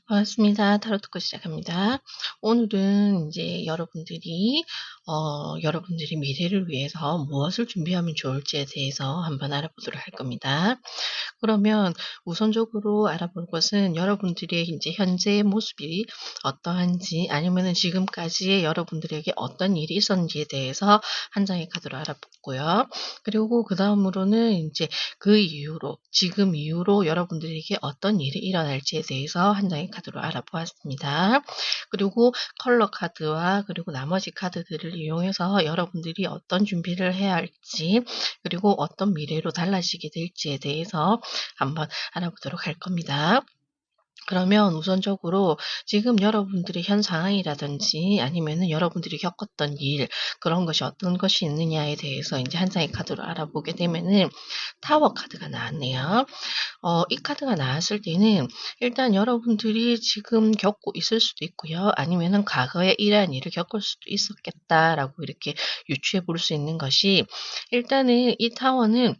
반갑습니다. 타로 토크 시작합니다. 오늘은 이제 여러분들이 미래를 위해서 무엇을 준비하면 좋을지에 대해서 한번 알아보도록 할 겁니다. 그러면 우선적으로 알아볼 것은 여러분들의 이제 현재의 모습이 어떠한지 아니면은 지금까지의 여러분들에게 어떤 일이 있었는지에 대해서 한 장의 카드로 알아보고요. 그리고 그다음으로는 이제 그 이후로 지금 이후로 여러분들에게 어떤 일이 일어날지에 대해서 한 장의 카드로 알아보았습니다. 그리고 컬러 카드와 그리고 나머지 카드들을 이용해서 여러분들이 어떤 준비를 해야 할지 그리고 어떤 미래로 달라지게 될지에 대해서 한번 알아보도록 할 겁니다. 그러면 우선적으로 지금 여러분들의 현 상황이라든지 아니면은 여러분들이 겪었던 일 그런 것이 어떤 것이 있느냐에 대해서 이제 한 장의 카드로 알아보게 되면은 타워 카드가 나왔네요. 이 카드가 나왔을 때는 일단 여러분들이 지금 겪고 있을 수도 있고요. 아니면은 과거에 이러한 일을 겪을 수도 있었겠다라고 이렇게 유추해 볼 수 있는 것이 일단은 이 타워는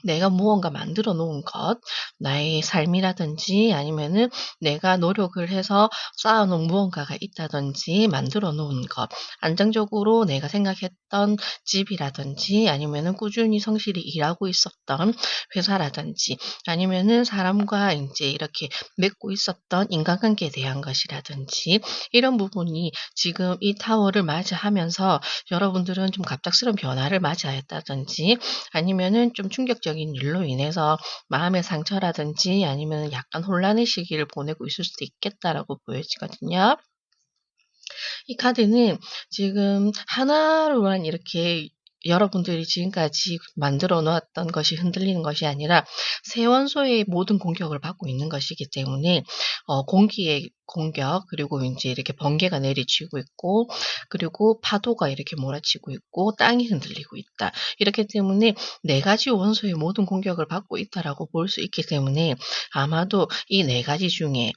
내가 무언가 만들어 놓은 것, 나의 삶이라든지 아니면은 내가 노력을 해서 쌓아 놓은 무언가가 있다든지 만들어 놓은 것, 안정적으로 내가 생각했던 집이라든지 아니면은 꾸준히 성실히 일하고 있었던 회사라든지 아니면은 사람과 인제 이렇게 맺고 있었던 인간관계에 대한 것이라든지 이런 부분이 지금 이 타워를 맞이하면서 여러분들은 좀 갑작스러운 변화를 맞이하였다든지 아니면은 좀 충격적인 일로 인해서 마음의 상처라든지 아니면은 약간 혼란의 시기를 보내고 있을 수도 있겠다라고 보여지거든요. 이 카드는 지금 하나로만 이렇게 여러분들이 지금까지 만들어 놓았던 것이 흔들리는 것이 아니라 세원소의 모든 공격을 받고 있는 것이기 때문에 공기의 공격 그리고 인제 이렇게 번개가 내리치고 있고 그리고 파도가 이렇게 몰아치고 있고 땅이 흔들리고 있다. 이렇기 때문에 4 가지 원소의 모든 공격을 받고 있다라고 볼 수 있기 때문에 아마도 이 4 가지 중에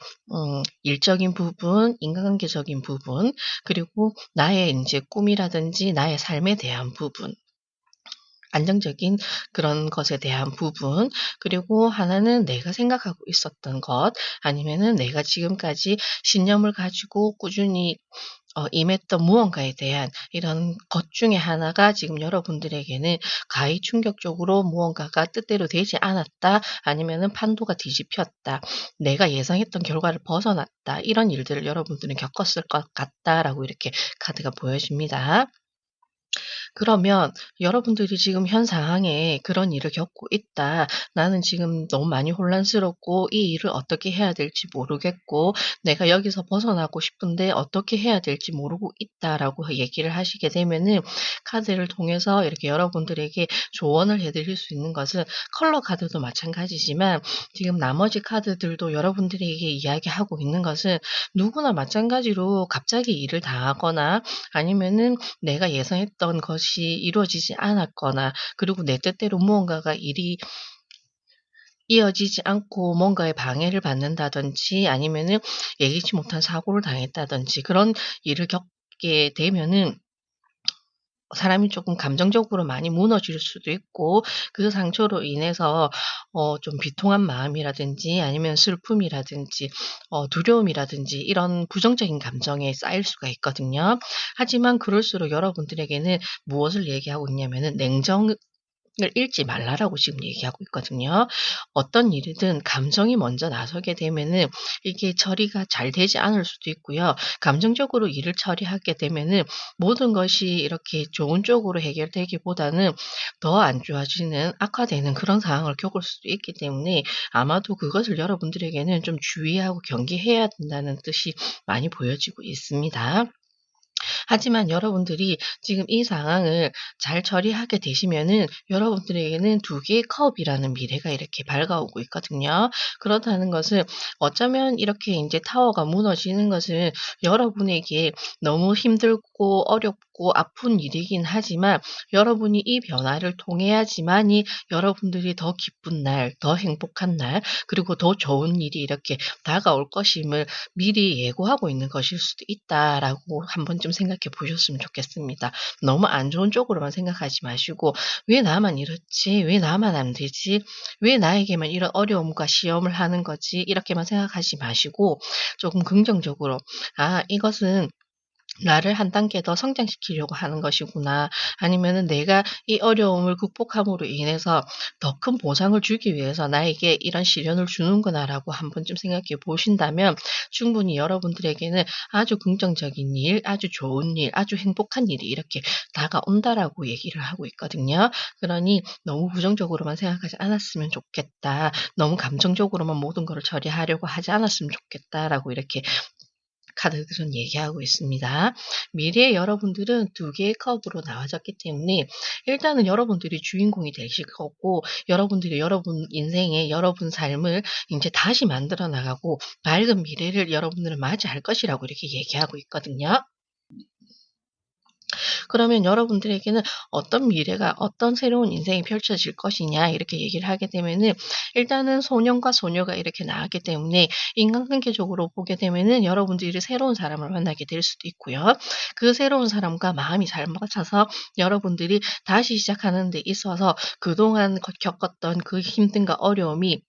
일적인 부분, 인간관계적인 부분 그리고 나의 인제 꿈이라든지 나의 삶에 대한 부분 안정적인 그런 것에 대한 부분 그리고 하나는 내가 생각하고 있었던 것 아니면은 내가 지금까지 신념을 가지고 꾸준히 임했던 무언가에 대한 이런 것 중에 하나가 지금 여러분들에게는 가히 충격적으로 무언가가 뜻대로 되지 않았다 아니면은 판도가 뒤집혔다. 내가 예상했던 결과를 벗어났다. 이런 일들을 여러분들은 겪었을 것 같다라고 이렇게 카드가 보여집니다. 그러면 여러분들이 지금 현 상황에 그런 일을 겪고 있다. 나는 지금 너무 많이 혼란스럽고 이 일을 어떻게 해야 될지 모르겠고 내가 여기서 벗어나고 싶은데 어떻게 해야 될지 모르고 있다라고 얘기를 하시게 되면은 카드를 통해서 이렇게 여러분들에게 조언을 해 드릴 수 있는 것은 컬러 카드도 마찬가지지만 지금 나머지 카드들도 여러분들에게 이야기하고 있는 것은 누구나 마찬가지로 갑자기 일을 당하거나 아니면은 내가 예상했던 것이 이루어지지 않았거나 그리고 내 뜻대로 무언가가 일이 이어지지 않고 뭔가에 방해를 받는다든지 아니면은 예기치 못한 사고를 당했다든지 그런 일을 겪게 되면은 사람이 조금 감정적으로 많이 무너질 수도 있고 그 상처로 인해서 좀 비통한 마음이라든지 아니면 슬픔이라든지 두려움이라든지 이런 부정적인 감정에 쌓일 수가 있거든요. 하지만 그럴수록 여러분들에게는 무엇을 얘기하고 있냐면은 냉정을 잃지 말라라고 지금 얘기하고 있거든요. 어떤 일이든 감정이 먼저 나서게 되면은 이게 처리가 잘 되지 않을 수도 있고요. 감정적으로 일을 처리하게 되면은 모든 것이 이렇게 좋은 쪽으로 해결되기보다는 더 안 좋아지는 악화되는 그런 상황을 겪을 수도 있기 때문에 아마도 그것을 여러분들에게는 좀 주의하고 경계해야 된다는 뜻이 많이 보여지고 있습니다. 하지만 여러분들이 지금 이 상황을 잘 처리하게 되시면은 여러분들에게는 두 개의 컵이라는 미래가 이렇게 밝아오고 있거든요. 그렇다는 것은 어쩌면 이렇게 인제 타워가 무너지는 것은 여러분에게 너무 힘들고 어렵고 아픈 일이긴 하지만 여러분이 이 변화를 통해야지만이 여러분들이 더 기쁜 날, 더 행복한 날 그리고 더 좋은 일이 이렇게 다가올 것임을 미리 예고하고 있는 것일 수도 있다라고 한 번쯤 생각해 생각해 보셨으면 좋겠습니다. 너무 안 좋은 쪽으로만 생각하지 마시고 '왜 나만 이렇지? 왜 나만 안 되지? 왜 나에게만 이런 어려움과 시험을 하는 거지?' 이렇게만 생각하지 마시고 조금 긍정적으로 '아 이것은 나를 한 단계 더 성장시키려고 하는 것이구나.' 아니면은 '내가 이 어려움을 극복함으로 인해서 더 큰 보상을 주기 위해서 나에게 이런 시련을 주는구나.'라고 한 번쯤 생각해 보신다면 충분히 여러분들에게는 아주 긍정적인 일, 아주 좋은 일, 아주 행복한 일이 이렇게 다가온다라고 얘기를 하고 있거든요. 그러니 '너무 부정적으로만 생각하지 않았으면 좋겠다. 너무 감정적으로만 모든 거를 처리하려고 하지 않았으면 좋겠다.'라고 이렇게 카드들은 얘기하고 있습니다. 미래의 여러분들은 두 개의 컵으로 나와졌기 때문에 일단은 여러분들이 주인공이 되실 거고 여러분들이 여러분 인생의 여러분 삶을 이제 다시 만들어 나가고 밝은 미래를 여러분들은 맞이할 것이라고 이렇게 얘기하고 있거든요. 그러면 여러분들에게는 어떤 미래가 어떤 새로운 인생이 펼쳐질 것이냐 이렇게 얘기를 하게 되면은 일단은 소년과 소녀가 이렇게 나왔기 때문에 인간관계적으로 보게 되면은 여러분들이 새로운 사람을 만나게 될 수도 있고요. 그 새로운 사람과 마음이 잘 맞아서 여러분들이 다시 시작하는 데 있어서 그동안 겪었던 그 힘듦과 어려움이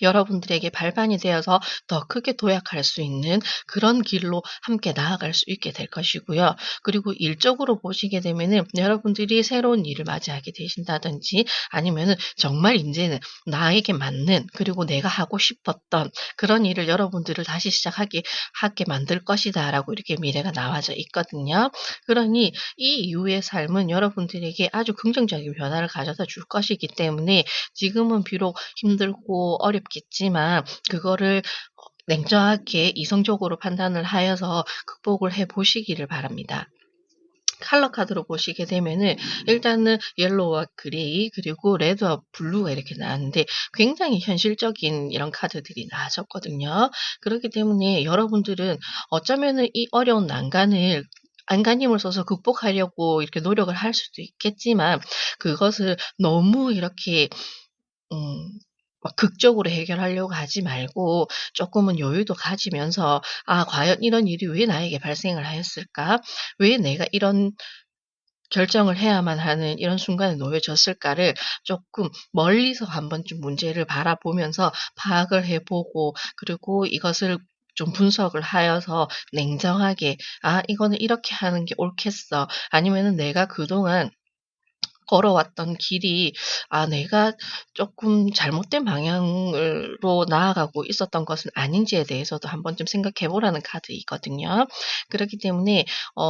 여러분들에게 발판이 되어서 더 크게 도약할 수 있는 그런 길로 함께 나아갈 수 있게 될 것이고요. 그리고 일적으로 보시게 되면은 여러분들이 새로운 일을 맞이하게 되신다든지 아니면은 정말 인제는 나에게 맞는 그리고 내가 하고 싶었던 그런 일을 여러분들을 다시 시작하게 하게 만들 것이다라고 이렇게 미래가 나와져 있거든요. 그러니 이 이후의 삶은 여러분들에게 아주 긍정적인 변화를 가져다 줄 것이기 때문에 지금은 비록 힘들고 어렵겠지만 그거를 냉정하게 이성적으로 판단을 하여서 극복을 해 보시기를 바랍니다. 컬러 카드로 보시게 되면은 일단은 옐로우와 그레이 그리고 레드와 블루가 이렇게 나왔는데 굉장히 현실적인 이런 카드들이 나와졌거든요. 그렇기 때문에 여러분들은 어쩌면은 이 어려운 난간을 안간힘을 써서 극복하려고 이렇게 노력을 할 수도 있겠지만 그것을 너무 이렇게 음 막 극적으로 해결하려고 하지 말고 쪼끔은 여유도 가지면서 '아 과연 이런 일이 왜 나에게 발생을 하였을까? 왜 내가 이런 결정을 해야만 하는 이런 순간에 놓여졌을까?'를 쪼끔 멀리서 한번 좀 문제를 바라보면서 파악을 해 보고 그리고 이것을 좀 분석을 하여서 냉정하게 '아 이거는 이렇게 하는 게 옳겠어.' 아니면은 '내가 그동안 걸어왔던 길이 아 내가 조금 잘못된 방향으로 나아가고 있었던 것은 아닌지에 대해서도 한번 좀 생각해 보라는 카드이거든요. 그렇기 때문에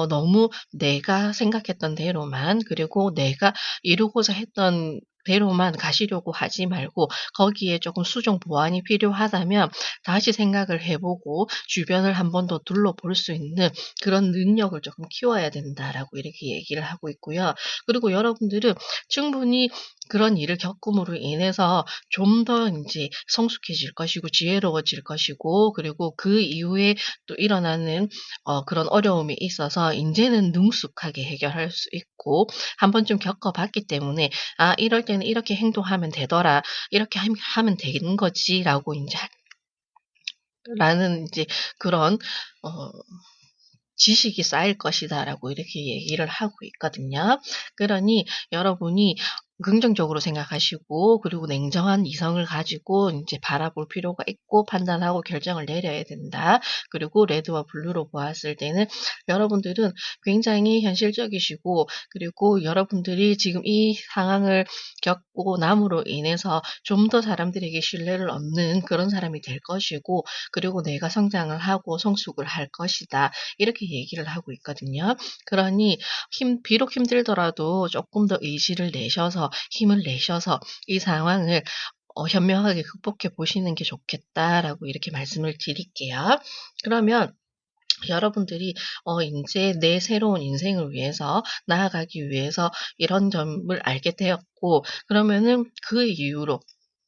너무 내가 생각했던 대로만 그리고 내가 이루고자 했던 대로만 가시려고 하지 말고 거기에 조금 수정 보완이 필요하다면 다시 생각을 해 보고 주변을 한 번 더 둘러볼 수 있는 그런 능력을 조금 키워야 된다라고 이렇게 얘기를 하고 있고요. 그리고 여러분들은 충분히 그런 일을 겪음으로 인해서 좀 더 인제 성숙해질 것이고 지혜로워질 것이고 그리고 그 이후에 또 일어나는 그런 어려움이 있어서 인제는 능숙하게 해결할 수 있고 한 번쯤 겪어 봤기 때문에 '아 이럴 때는 이렇게 행동하면 되더라. 이렇게 하면 되는 거지.'라고 인제 라는 인제 그런 어 지식이 쌓일 것이다라고 이렇게 얘기를 하고 있거든요. 그러니 여러분이 긍정적으로 생각하시고 그리고 냉정한 이성을 가지고 인제 바라볼 필요가 있고 판단하고 결정을 내려야 된다. 그리고 레드와 블루로 보았을 때는 여러분들은 굉장히 현실적이시고 그리고 여러분들이 지금 이 상황을 겪고 남으로 인해서 좀 더 사람들에게 신뢰를 얻는 그런 사람이 될 것이고 그리고 내가 성장을 하고 성숙을 할 것이다. 이렇게 얘기를 하고 있거든요. 그러니 비록 힘들더라도 조금 더 의지를 내셔서 힘을 내셔서 이 상황을 현명하게 극복해 보시는 게 좋겠다라고 이렇게 말씀을 드릴게요. 그러면 여러분들이 인제 내 새로운 인생을 위해서 나아가기 위해서 이런 점을 알게 되었고 그러면은 그 이후로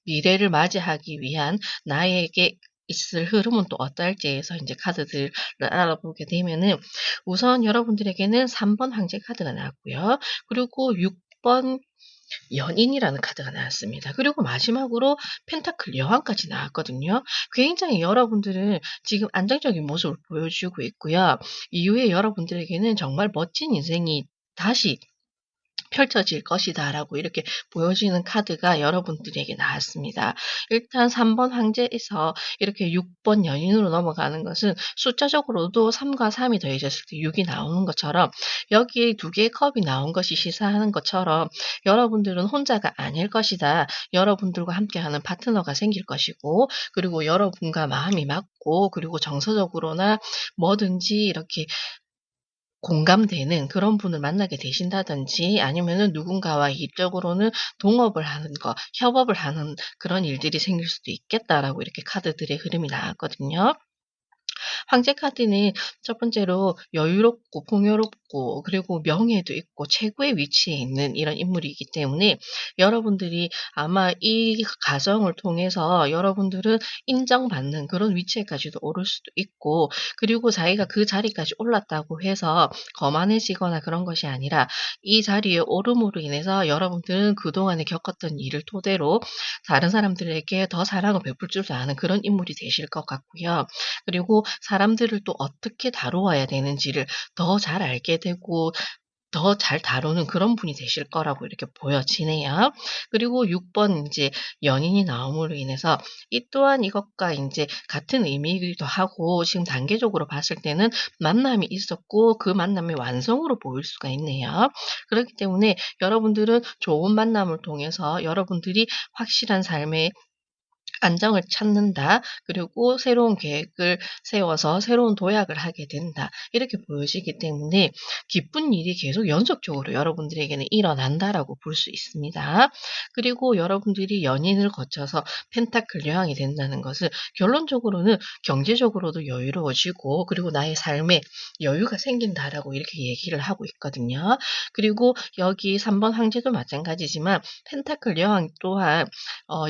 미래를 맞이하기 위한 나에게 있을 흐름은 또 어떨지에서 인제 카드들을 알아보게 되면은 우선 여러분들에게는 3번 황제 카드가 나왔고요. 그리고 6번 연인이라는 카드가 나왔습니다. 그리고 마지막으로 펜타클 여왕까지 나왔거든요. 굉장히 여러분들은 지금 안정적인 모습을 보여주고 있고요. 이후에 여러분들에게는 정말 멋진 인생이 다시 펼쳐질 것이다라고 이렇게 보여지는 카드가 여러분들에게 나왔습니다. 일단 3번 황제에서 이렇게 6번 연인으로 넘어가는 것은 숫자적으로도 3과 3이 더해졌을 때 6이 나오는 것처럼 여기에 두 개의 컵이 나온 것이 시사하는 것처럼 여러분들은 혼자가 아닐 것이다. 여러분들과 함께하는 파트너가 생길 것이고 그리고 여러분과 마음이 맞고 그리고 정서적으로나 뭐든지 이렇게 공감되는 그런 분을 만나게 되신다든지 아니면은 누군가와 일적으로는 동업을 하는 거, 협업을 하는 그런 일들이 생길 수도 있겠다라고 이렇게 카드들의 흐름이 나왔거든요. 황제 카드는 첫 번째로 여유롭고 풍요롭고 그리고 명예도 있고 최고의 위치에 있는 이런 인물이기 때문에 여러분들이 아마 이 과정을 통해서 여러분들은 인정받는 그런 위치에까지도 오를 수도 있고 그리고 자기가 그 자리까지 올랐다고 해서 거만해지거나 그런 것이 아니라 이 자리에 오름으로 인해서 여러분들은 그동안에 겪었던 일을 토대로 다른 사람들에게 더 사랑을 베풀 줄 아는 그런 인물이 되실 것 같고요. 그리고 사람들을 또 어떻게 다루어야 되는지를 더 잘 알게 되고 더 잘 다루는 그런 분이 되실 거라고 이렇게 보여지네요. 그리고 6번 인제 연인이 나옴으로 인해서 이 또한 이것과 인제 같은 의미이기도 하고 지금 단계적으로 봤을 때는 만남이 있었고 그 만남의 완성으로 보일 수가 있네요. 그렇기 때문에 여러분들은 좋은 만남을 통해서 여러분들이 확실한 삶의 안정을 찾는다. 그리고 새로운 계획을 세워서 새로운 도약을 하게 된다. 이렇게 보여지기 때문에 기쁜 일이 계속 연속적으로 여러분들에게는 일어난다라고 볼 수 있습니다. 그리고 여러분들이 연인을 거쳐서 펜타클 여왕이 된다는 것은 결론적으로는 경제적으로도 여유로워지고 그리고 나의 삶에 여유가 생긴다라고 이렇게 얘기를 하고 있거든요. 그리고 여기 3번 황제도 마찬가지지만 펜타클 여왕 또한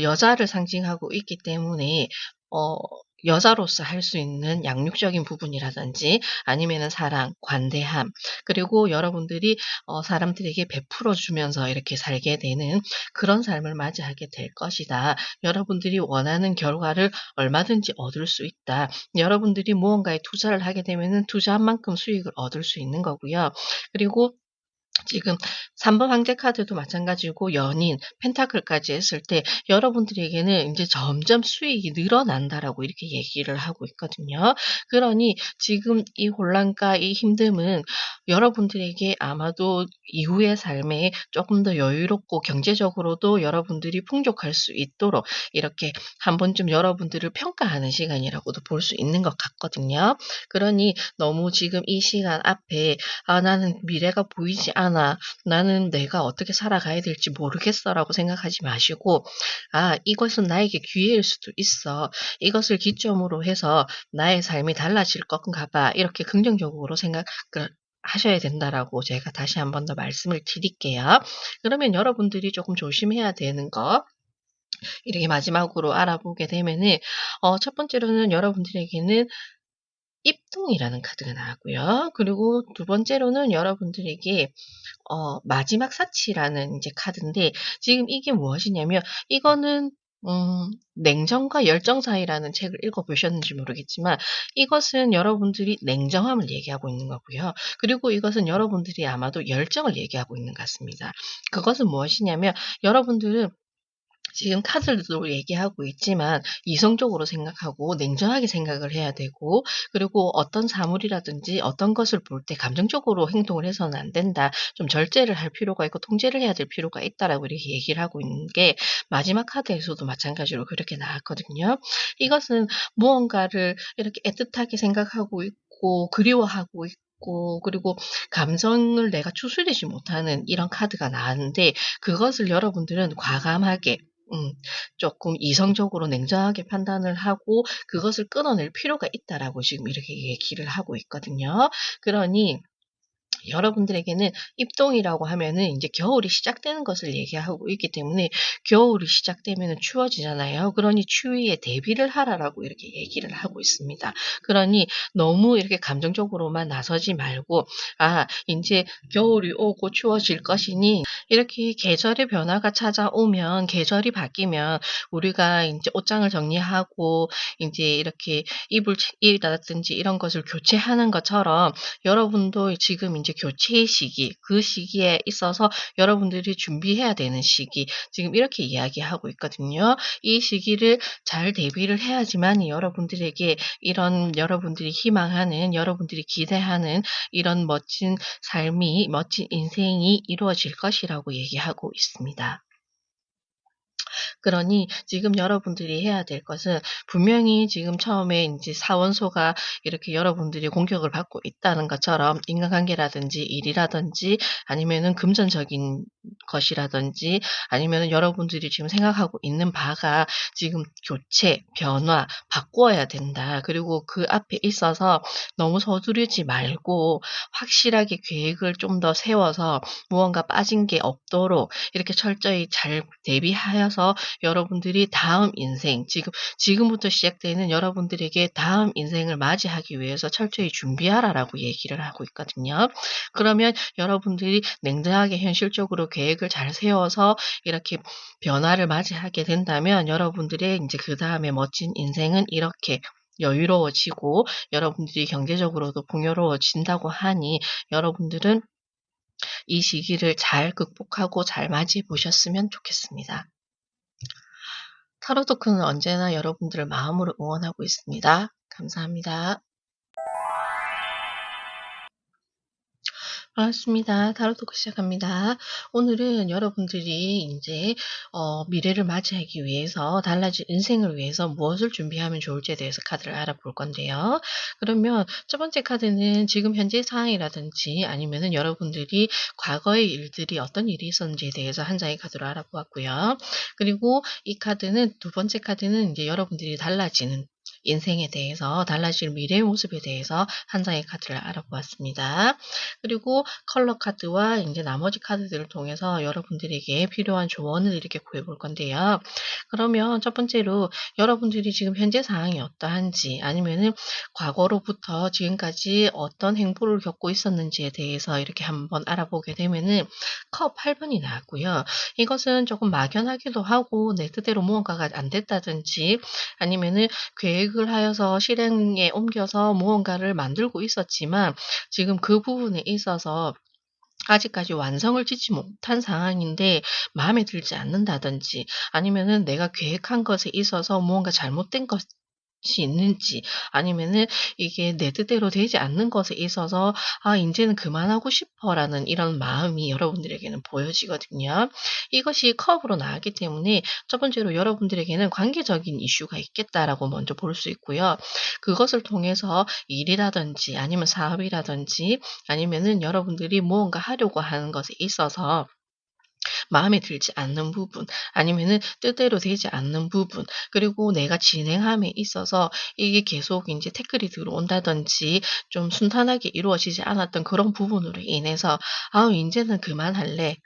여자를 상징하고 있기 때문에 어 여자로서 할 수 있는 양육적인 부분이라든지 아니면은 사랑, 관대함 그리고 여러분들이 사람들에게 베풀어 주면서 이렇게 살게 되는 그런 삶을 맞이하게 될 것이다. 여러분들이 원하는 결과를 얼마든지 얻을 수 있다. 여러분들이 무언가에 투자를 하게 되면은 투자한 만큼 수익을 얻을 수 있는 거고요. 그리고 지금 3번 황제 카드도 마찬가지고 연인, 펜타클까지 했을 때 여러분들에게는 인제 점점 수익이 늘어난다라고 이렇게 얘기를 하고 있거든요. 그러니 지금 이 혼란과 이 힘듦은 여러분들에게 아마도 이후의 삶에 쪼끔 더 여유롭고 경제적으로도 여러분들이 풍족할 수 있도록 이렇게 한 번쯤 여러분들을 평가하는 시간이라고도 볼 수 있는 것 같거든요. 그러니 너무 지금 이 시간 앞에 '아 나는 미래가 보이지 않아. 나는 내가 어떻게 살아가야 될지 모르겠어.'라고 생각하지 마시고 '아 이것은 나에게 기회일 수도 있어. 이것을 기점으로 해서 나의 삶이 달라질 건가 봐.' 이렇게 긍정적으로 생각을 하셔야 된다라고 제가 다시 한 번 더 말씀을 드릴게요. 그러면 여러분들이 쪼끔 조심해야 되는 거 이렇게 마지막으로 알아보게 되면은 첫 번째로는 여러분들에게는 입둥이라는 카드가 나왔고요. 그리고 두 번째로는 여러분들에게 마지막 사치라는 이제 카드인데 지금 이게 무엇이냐면 이거는 냉정과 열정 사이라는 책을 읽어 보셨는지 모르겠지만 이것은 여러분들이 냉정함을 얘기하고 있는 거고요. 그리고 이것은 여러분들이 아마도 열정을 얘기하고 있는 것 같습니다. 그것은 무엇이냐면 여러분들은 지금 카드도 얘기하고 있지만 이성적으로 생각하고 냉정하게 생각을 해야 되고 그리고 어떤 사물이라든지 어떤 것을 볼 때 감정적으로 행동을 해서는 안 된다. 좀 절제를 할 필요가 있고 통제를 해야 될 필요가 있다라고 이렇게 얘기를 하고 있는 게 마지막 카드에서도 마찬가지로 그렇게 나왔거든요. 이것은 무언가를 이렇게 애틋하게 생각하고 있고 그리워하고 있고 그리고 감정을 내가 추스리지 못하는 이런 카드가 나왔는데 그것을 여러분들은 과감하게 음 쪼끔 이성적으로 냉정하게 판단을 하고 그것을 끊어낼 필요가 있다라고 지금 이렇게 얘기를 하고 있거든요. 그러니 여러분들에게는 입동이라고 하면은 인제 겨울이 시작되는 것을 얘기하고 있기 때문에 겨울이 시작되면은 추워지잖아요. 그러니 "추위에 대비를 하라."라고 이렇게 얘기를 하고 있습니다. 그러니 너무 이렇게 감정적으로만 나서지 말고 '아 인제 겨울이 오고 추워질 것이니 이렇게 계절의 변화가 찾아오면 계절이 바뀌면 우리가 인제 옷장을 정리하고 인제 이렇게 이불 이라든지 이런 것을 교체하는 것처럼 여러분도 지금 인제 교체의 시기, 그 시기에 있어서 여러분들이 준비해야 되는 시기 지금 이렇게 이야기하고 있거든요. 이 시기를 잘 대비를 해야지만이 여러분들에게 이런 여러분들이 희망하는 여러분들이 기대하는 이런 멋진 삶이 멋진 인생이 이루어질 것이라고 얘기하고 있습니다. 그러니 지금 여러분들이 해야 될 것은 분명히 지금 처음에 인제 사원소가 이렇게 여러분들이 공격을 받고 있다는 것처럼 인간관계라든지 일이라든지 아니면은 금전적인 것이라든지 아니면은 여러분들이 지금 생각하고 있는 바가 지금 교체, 변화, 바꾸어야 된다. 그리고 그 앞에 있어서 너무 서두르지 말고 확실하게 계획을 좀 더 세워서 무언가 빠진 게 없도록 이렇게 철저히 잘 대비하여서 여러분들이 다음 인생 지금부터 시작되는 여러분들에게 다음 인생을 맞이하기 위해서 철저히 준비하라라고 얘기를 하고 있거든요. 그러면 여러분들이 냉정하게 현실적으로 계획을 잘 세워서 이렇게 변화를 맞이하게 된다면 여러분들의 인제 그다음에 멋진 인생은 이렇게 여유로워지고 여러분들이 경제적으로도 풍요로워진다고 하니 여러분들은 이 시기를 잘 극복하고 잘 맞이해 보셨으면 좋겠습니다. 타로 토크는 언제나 여러분들을 마음으로 응원하고 있습니다. 감사합니다. 반갑습니다. 타로 토크 시작합니다. 오늘은 여러분들이 인제 미래를 맞이하기 위해서 달라질 인생을 위해서 무엇을 준비하면 좋을지에 대해서 카드를 알아볼 건데요. 그러면 첫 번째 카드는 지금 현재 상황이라든지 아니면은 여러분들이 과거의 일들이 어떤 일이 있었는지에 대해서 한 장의 카드로 알아보았고요. 그리고 이 카드는 두 번째 카드는 인제 여러분들이 달라지는 인생에 대해서 달라질 미래의 모습에 대해서 한 장의 카드를 알아보았습니다. 그리고 컬러 카드와 인제 나머지 카드들을 통해서 여러분들에게 필요한 조언을 이렇게 구해 볼 건데요. 그러면 첫 번째로 여러분들이 지금 현재 상황이 어떠한지 아니면은 과거로부터 지금까지 어떤 행보를 겪고 있었는지에 대해서 이렇게 한번 알아보게 되면은 컵 8 번이 나왔고요. 이것은 조금 막연하기도 하고 내 뜻대로 무언가가 안 됐다든지 아니면은 계획을 하여서 실행에 옮겨서 무언가를 만들고 있었지만 지금 그 부분에 있어서 아직까지 완성을 짓지 못한 상황인데 마음에 들지 않는다든지 아니면은 내가 계획한 것에 있어서 무언가 잘못된 것이 있는지 아니면은 이게 내 뜻대로 되지 않는 것에 있어서 '아 인제는 그만하고 싶어.'라는 이런 마음이 여러분들에게는 보여지거든요. 이것이 컵으로 나왔기 때문에 첫 번째로 여러분들에게는 '관계적인 이슈가 있겠다.'라고 먼저 볼 수 있고요. 그것을 통해서 일이라든지 아니면 사업이라든지 아니면은 여러분들이 무언가 하려고 하는 것에 있어서 마음에 들지 않는 부분 아니면은 뜻대로 되지 않는 부분 그리고 내가 진행함에 있어서 이게 계속 인제 태클이 들어온다든지 좀 순탄하게 이루어지지 않았던 그런 부분으로 인해서 '아우 인제는 그만할래.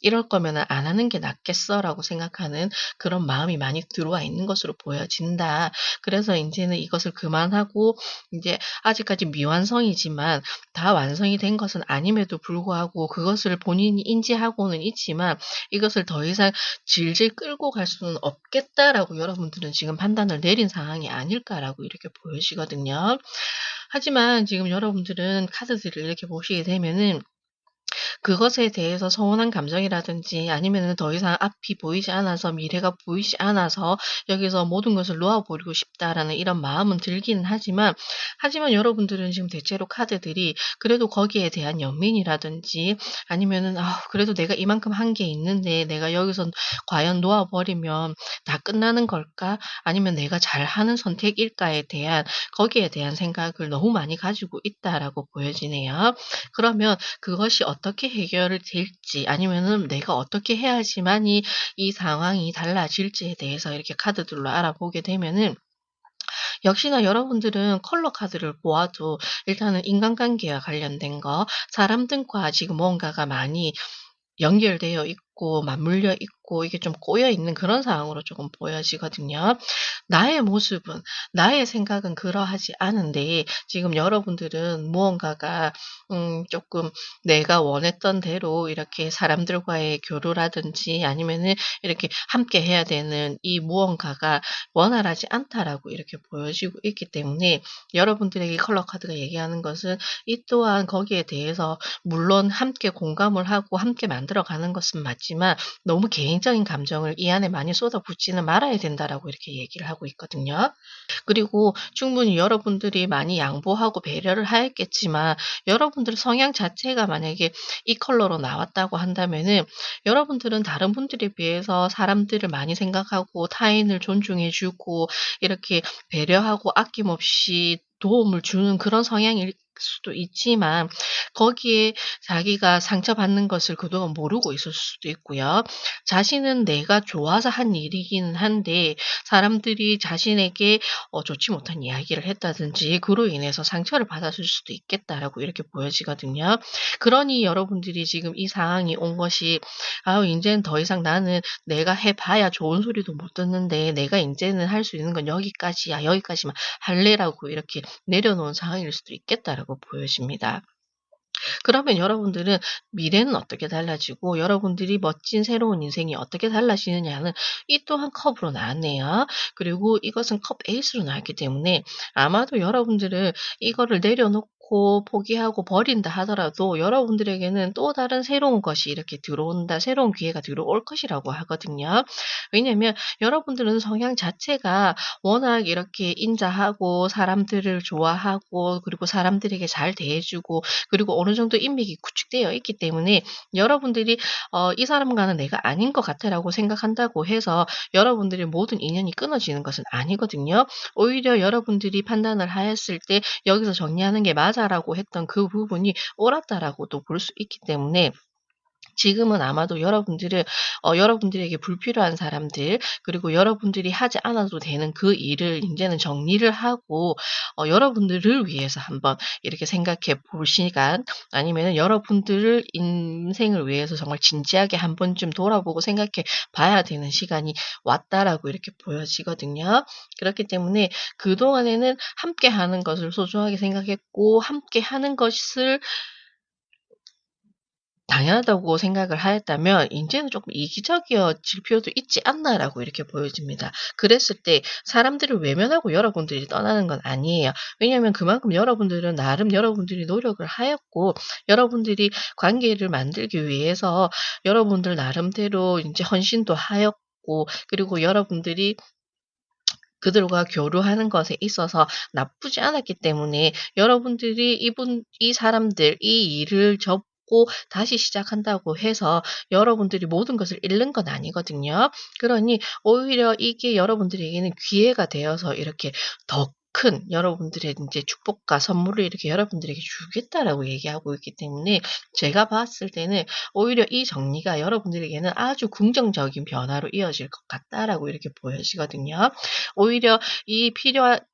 이럴 거면은 안 하는 게 낫겠어.'라고 생각하는 그런 마음이 많이 들어와 있는 것으로 보여진다. 그래서 인제는 이것을 그만하고 인제 아직까지 미완성이지만 다 완성이 된 것은 아님에도 불구하고 그것을 본인이 인지하고는 있지만 '이것을 더 이상 질질 끌고 갈 수는 없겠다.'라고 여러분들은 지금 판단을 내린 상황이 아닐까라고 이렇게 보여지거든요. 하지만 지금 여러분들은 카드들을 이렇게 보시게 되면은 그것에 대해서 서운한 감정이라든지 아니면은 더 이상 앞이 보이지 않아서 미래가 보이지 않아서 '여기서 모든 것을 놓아 버리고 싶다.'라는 이런 마음은 들기는 하지만 여러분들은 지금 대체로 카드들이 그래도 거기에 대한 연민이라든지 아니면은 '아 그래도 내가 이만큼 한 게 있는데 내가 여기서 과연 놓아 버리면 다 끝나는 걸까? 아니면 내가 잘하는 선택일까?'에 대한 거기에 대한 생각을 너무 많이 가지고 있다라고 보여지네요. 그러면 그것이 어떻게 해결이 될지 아니면은 내가 어떻게 해야지만이 이 상황이 달라질지에 대해서 이렇게 카드들로 알아보게 되면은 역시나 여러분들은 컬러 카드를 보아도 일단은 인간관계와 관련된 거, 사람들과 지금 뭔가가 많이 연결되어 있고 맞물려 있고 이게 좀 꼬여 있는 그런 상황으로 조금 보여지거든요. 나의 모습은 나의 생각은 그러하지 않은데 지금 여러분들은 무언가가 쪼끔 내가 원했던 대로 이렇게 사람들과의 교류라든지 아니면은 이렇게 함께 해야 되는 이 무언가가 원활하지 않다라고 이렇게 보여지고 있기 때문에 여러분들에게 컬러 카드가 얘기하는 것은 이 또한 거기에 대해서 물론 함께 공감을 하고 함께 만들어 가는 것은 맞지만 너무 개인적인 감정을 이 안에 많이 쏟아붓지는 말아야 된다라고 이렇게 얘기를 하고 있거든요. 그리고 충분히 여러분들이 많이 양보하고 배려를 하였겠지만 여러분들의 성향 자체가 만약에 이 컬러로 나왔다고 한다면은 여러분들은 다른 분들에 비해서 사람들을 많이 생각하고 타인을 존중해 주고 이렇게 배려하고 아낌없이 도움을 주는 그런 성향일 수도 있지만 거기에 자기가 상처받는 것을 그동안 모르고 있을 수도 있고요. 자신은 내가 좋아서 한 일이기는 한데 사람들이 자신에게 좋지 못한 이야기를 했다든지 그로 인해서 상처를 받았을 수도 있겠다라고 이렇게 보여지거든요. 그러니 여러분들이 지금 이 상황이 온 것이 '아유 인제는 더 이상 나는 내가 해 봐야 좋은 소리도 못 듣는데 내가 인제는 할 수 있는 건 여기까지야. 여기까지만 할래.'라고 이렇게 내려놓은 상황일 수도 있겠다라고 보여집니다. 그러면 여러분들은 미래는 어떻게 달라지고 여러분들이 멋진 새로운 인생이 어떻게 달라지느냐는 이 또한 컵으로 나왔네요. 그리고 이것은 컵 에이스로 나왔기 때문에 아마도 여러분들은 이거를 내려놓고 포기하고 버린다 하더라도 여러분들에게는 또 다른 새로운 것이 이렇게 들어온다, 새로운 기회가 들어올 것이라고 하거든요. 왜냐면 여러분들은 성향 자체가 워낙 이렇게 인자하고 사람들을 좋아하고 그리고 사람들에게 잘 대해주고 그리고 어느 정도 인맥이 구축되어 있기 때문에 여러분들이 '이 사람과는 내가 아닌 것 같아.'라고 생각한다고 해서 여러분들의 모든 인연이 끊어지는 것은 아니거든요. 오히려 여러분들이 판단을 하였을 때 '여기서 정리하는 게 맞아.'라고 했던 그 부분이 옳았다라고도 볼 수 있기 때문에 지금은 아마도 여러분들은 여러분들에게 불필요한 사람들 그리고 여러분들이 하지 않아도 되는 그 일을 인제는 정리를 하고 여러분들을 위해서 한번 이렇게 생각해 볼 시간 아니면은 여러분들을 인생을 위해서 정말 진지하게 한 번쯤 돌아보고 생각해 봐야 되는 시간이 왔다라고 이렇게 보여지거든요. 그렇기 때문에 그동안에는 함께하는 것을 소중하게 생각했고 함께하는 것을 당연하다고 생각을 하였다면 인제는 쪼끔 '이기적이어질 필요도 있지 않나.'라고 이렇게 보여집니다. 그랬을 때 사람들을 외면하고 여러분들이 떠나는 건 아니에요. 왜냐하면 그만큼 여러분들은 나름 여러분들이 노력을 하였고 여러분들이 관계를 만들기 위해서 여러분들 나름대로 인제 헌신도 하였고 그리고 여러분들이 그들과 교류하는 것에 있어서 나쁘지 않았기 때문에 여러분들이 이 사람들 이 일을 접고 다시 시작한다고 해서 여러분들이 모든 것을 잃는 건 아니거든요. 그러니 오히려 이게 여러분들에게는 기회가 되어서 이렇게 더 큰 여러분들의 인제 축복과 선물을 이렇게 여러분들에게 주겠다라고 얘기하고 있기 때문에 제가 봤을 때는 오히려 이 정리가 여러분들에게는 아주 긍정적인 변화로 이어질 것 같다라고 이렇게 보여지거든요. 오히려 이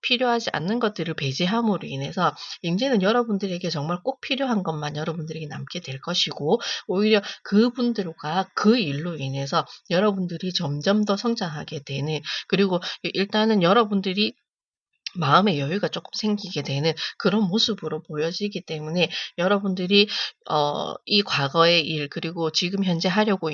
필요하지 않는 것들을 배제함으로 인해서 인제는 여러분들에게 정말 꼭 필요한 것만 여러분들에게 남게 될 것이고 오히려 그분들과 그 일로 인해서 여러분들이 점점 더 성장하게 되는 그리고 일단은 여러분들이 마음의 여유가 쪼끔 생기게 되는 그런 모습으로 보여지기 때문에 여러분들이 이 과거의 일 그리고 지금 현재 하려고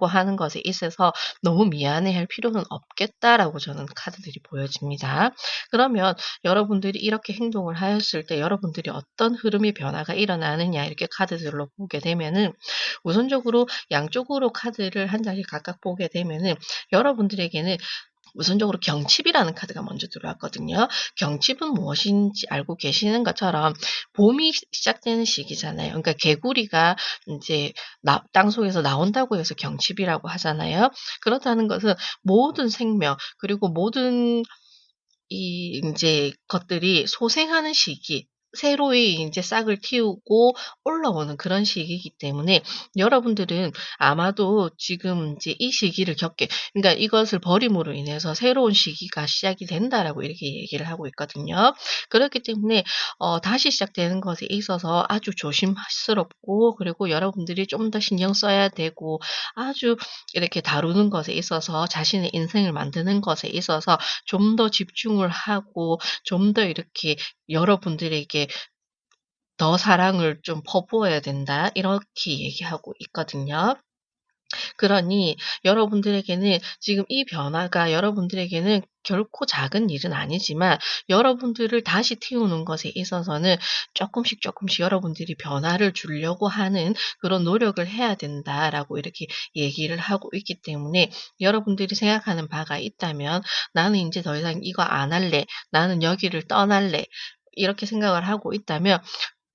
하는 것에 있어서 '너무 미안해할 필요는 없겠다.'라고 저는 카드들이 보여집니다. 그러면 여러분들이 이렇게 행동을 하였을 때 여러분들이 어떤 흐름의 변화가 일어나느냐 이렇게 카드들로 보게 되면은 우선적으로 양쪽으로 카드를 한 장씩 각각 보게 되면은 여러분들에게는 우선적으로 경칩이라는 카드가 먼저 들어왔거든요. 경칩은 무엇인지 알고 계시는 것처럼 봄이 시작되는 시기잖아요. 그러니까 개구리가 인제 땅속에서 나온다고 해서 경칩이라고 하잖아요. 그렇다는 것은 모든 생명 그리고 모든 이 인제 것들이 소생하는 시기 새로이 인제 싹을 틔우고 올라오는 그런 시기이기 때문에 여러분들은 아마도 지금 인제 이 시기를 겪게, 그러니까 이것을 버림으로 인해서 새로운 시기가 시작이 된다라고 이렇게 얘기를 하고 있거든요. 그렇기 때문에 다시 시작되는 것에 있어서 아주 조심스럽고, 그리고 여러분들이 좀 더 신경 써야 되고, 아주 이렇게 다루는 것에 있어서, 자신의 인생을 만드는 것에 있어서 좀 더 집중을 하고, 좀 더 이렇게 여러분들에게 더 사랑을 좀 퍼부어야 된다, 이렇게 얘기하고 있거든요. 그러니 여러분들에게는 지금 이 변화가, 여러분들에게는 결코 작은 일은 아니지만 여러분들을 다시 틔우는 것에 있어서는 쪼끔씩 쪼끔씩 여러분들이 변화를 주려고 하는 그런 노력을 해야 된다라고 이렇게 얘기를 하고 있기 때문에, 여러분들이 생각하는 바가 있다면 '나는 인제 더 이상 이거 안 할래. 나는 여기를 떠날래.' 이렇게 생각을 하고 있다면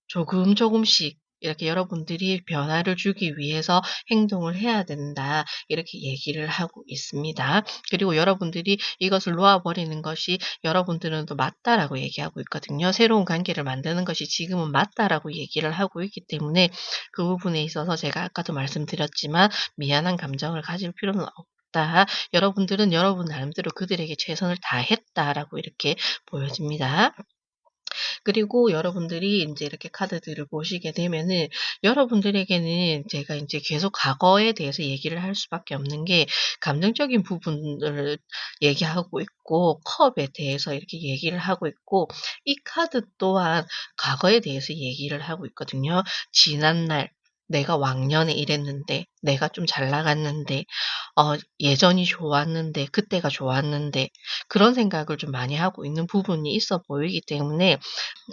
조금 조금씩 이렇게 여러분들이 변화를 주기 위해서 행동을 해야 된다, 이렇게 얘기를 하고 있습니다. 그리고 여러분들이 이것을 놓아 버리는 것이 여러분들은 또 맞다라고 얘기하고 있거든요. 새로운 관계를 만드는 것이 지금은 맞다라고 얘기를 하고 있기 때문에, 그 부분에 있어서 제가 아까도 말씀드렸지만 미안한 감정을 가질 필요는 없다. 여러분들은 여러분 나름대로 그들에게 최선을 다했다라고 이렇게 보여집니다. 그리고 여러분들이 인제 이렇게 카드들을 보시게 되면은, 여러분들에게는 제가 인제 계속 과거에 대해서 얘기를 할 수밖에 없는 게, 감정적인 부분을 얘기하고 있고 컵에 대해서 이렇게 얘기를 하고 있고, 이 카드 또한 과거에 대해서 얘기를 하고 있거든요. 지난 날 내가 왕년에 이랬는데, 내가 좀 잘 나갔는데, 예전이 좋았는데, 그때가 좋았는데, 그런 생각을 좀 많이 하고 있는 부분이 있어 보이기 때문에,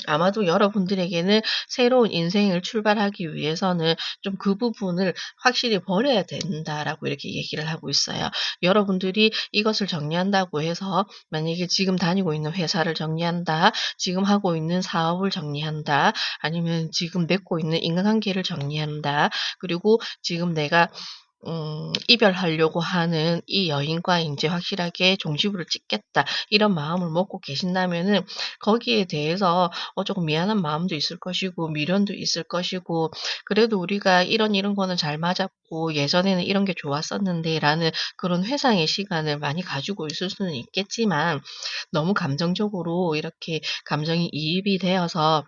아마도 여러분들에게는 새로운 인생을 출발하기 위해서는 좀 그 부분을 확실히 버려야 된다라고 이렇게 얘기를 하고 있어요. 여러분들이 이것을 정리한다고 해서, 만약에 지금 다니고 있는 회사를 정리한다, 지금 하고 있는 사업을 정리한다, 아니면 지금 맺고 있는 인간관계를 정리한다, 그리고 지금 내가 이별하려고 하는 이 여인과 인제 확실하게 종지부를 찍겠다, 이런 마음을 먹고 계신다면은 거기에 대해서 쪼금 미안한 마음도 있을 것이고, 미련도 있을 것이고, '그래도 우리가 이런 거는 잘 맞았고 예전에는 이런 게 좋았었는데.'라는 그런 회상의 시간을 많이 가지고 있을 수는 있겠지만, 너무 감정적으로 이렇게 감정이 이입이 되어서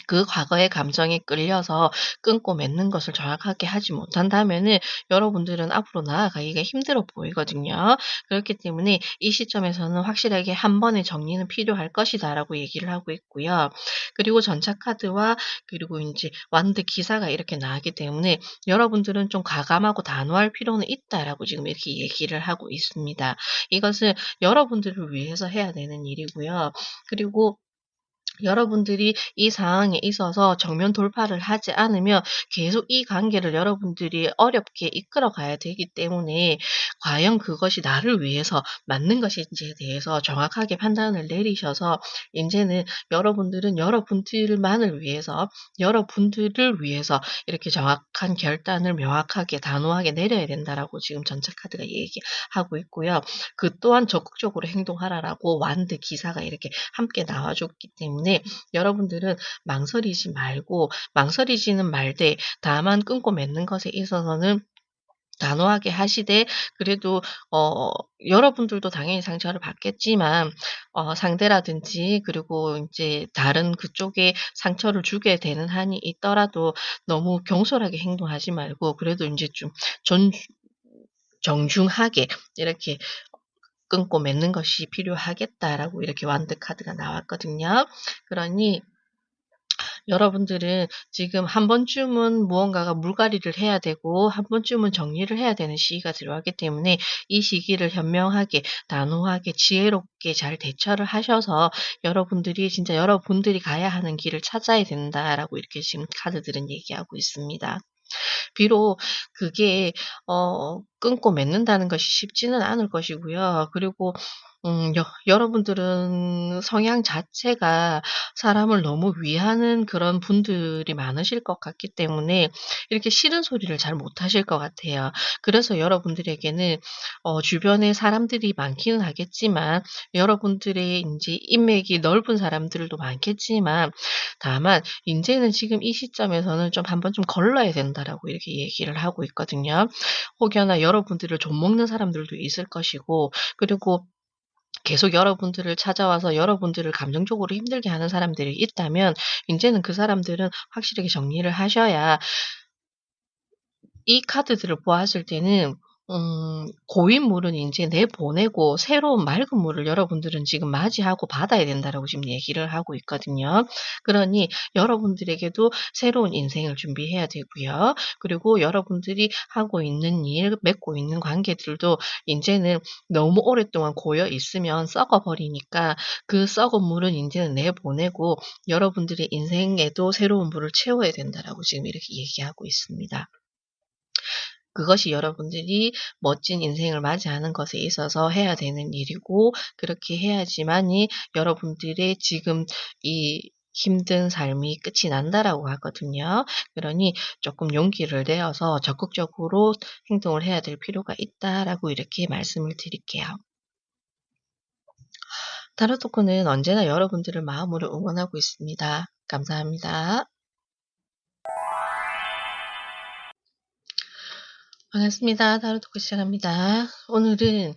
그 과거의 감정에 끌려서 끊고 맺는 것을 정확하게 하지 못한다면은 여러분들은 앞으로 나아가기가 힘들어 보이거든요. 그렇기 때문에 이 시점에서는 확실하게 한 번의 정리는 필요할 것이다라고 얘기를 하고 있고요. 그리고 전차 카드와, 그리고 인제 완드 기사가 이렇게 나왔기 때문에 여러분들은 좀 과감하고 단호할 필요는 있다라고 지금 이렇게 얘기를 하고 있습니다. 이것은 여러분들을 위해서 해야 되는 일이고요. 그리고 여러분들이 이 상황에 있어서 정면 돌파를 하지 않으면 계속 이 관계를 여러분들이 어렵게 이끌어 가야 되기 때문에, 과연 그것이 나를 위해서 맞는 것인지에 대해서 정확하게 판단을 내리셔서, 인제는 여러분들은 여러분들만을 위해서, 여러분들을 위해서 이렇게 정확한 결단을 명확하게 단호하게 내려야 된다라고 지금 전체 카드가 얘기하고 있고요. 그 또한 적극적으로 행동하라라고 완드 기사가 이렇게 함께 나와 줬기 때문에, 여러분들은 망설이지 말고, 망설이지는 말되 다만 끊고 맺는 것에 있어서는 단호하게 하시되, 그래도 여러분들도 당연히 상처를 받겠지만 상대라든지, 그리고 인제 다른 그쪽에 상처를 주게 되는 한이 있더라도 너무 경솔하게 행동하지 말고, 그래도 인제 좀 존 정중하게 이렇게 끊고 맺는 것이 필요하겠다라고 이렇게 완드 카드가 나왔거든요. 그러니 여러분들은 지금 한 번쯤은 무언가가 물갈이를 해야 되고, 한 번쯤은 정리를 해야 되는 시기가 들어왔기 때문에, 이 시기를 현명하게, 단호하게, 지혜롭게 잘 대처를 하셔서 여러분들이 진짜 여러분들이 가야 하는 길을 찾아야 된다라고 이렇게 지금 카드들은 얘기하고 있습니다. 비록 그게 끊고 맺는다는 것이 쉽지는 않을 것이고요. 그리고 여러분들은 성향 자체가 사람을 너무 위하는 그런 분들이 많으실 것 같기 때문에 이렇게 싫은 소리를 잘 못하실 것 같아요. 그래서 여러분들에게는 주변에 사람들이 많기는 하겠지만 여러분들의 인제 인맥이 넓은 사람들도 많겠지만 다만 인제는 지금 이 시점에서는 좀 "한번 좀 걸러야 된다."라고 이렇게 얘기를 하고 있거든요. 혹여나 여러분들을 좀먹는 사람들도 있을 것이고 그리고 계속 여러분들을 찾아와서 여러분들을 감정적으로 힘들게 하는 사람들이 있다면 인제는 그 사람들은 확실하게 정리를 하셔야 이 카드들을 보았을 때는 고인 물은 인제 내보내고 새로운 맑은 물을 여러분들은 지금 맞이하고 받아야 된다라고 지금 얘기를 하고 있거든요. 그러니 여러분들에게도 새로운 인생을 준비해야 되고요. 그리고 여러분들이 하고 있는 일, 맺고 있는 관계들도 인제는 너무 오랫동안 고여 있으면 썩어 버리니까 그 썩은 물은 인제는 내보내고 여러분들의 인생에도 새로운 물을 채워야 된다라고 지금 이렇게 얘기하고 있습니다. 그것이 여러분들이 멋진 인생을 맞이하는 것에 있어서 해야 되는 일이고 그렇게 해야지만이 여러분들의 지금 이 힘든 삶이 끝이 난다라고 하거든요. 그러니 조금 용기를 내어서 적극적으로 행동을 해야 될 필요가 있다라고 이렇게 말씀을 드릴게요. 타로 토크는 언제나 여러분들을 마음으로 응원하고 있습니다. 감사합니다. 반갑습니다. 타로 토크 시작합니다. 오늘은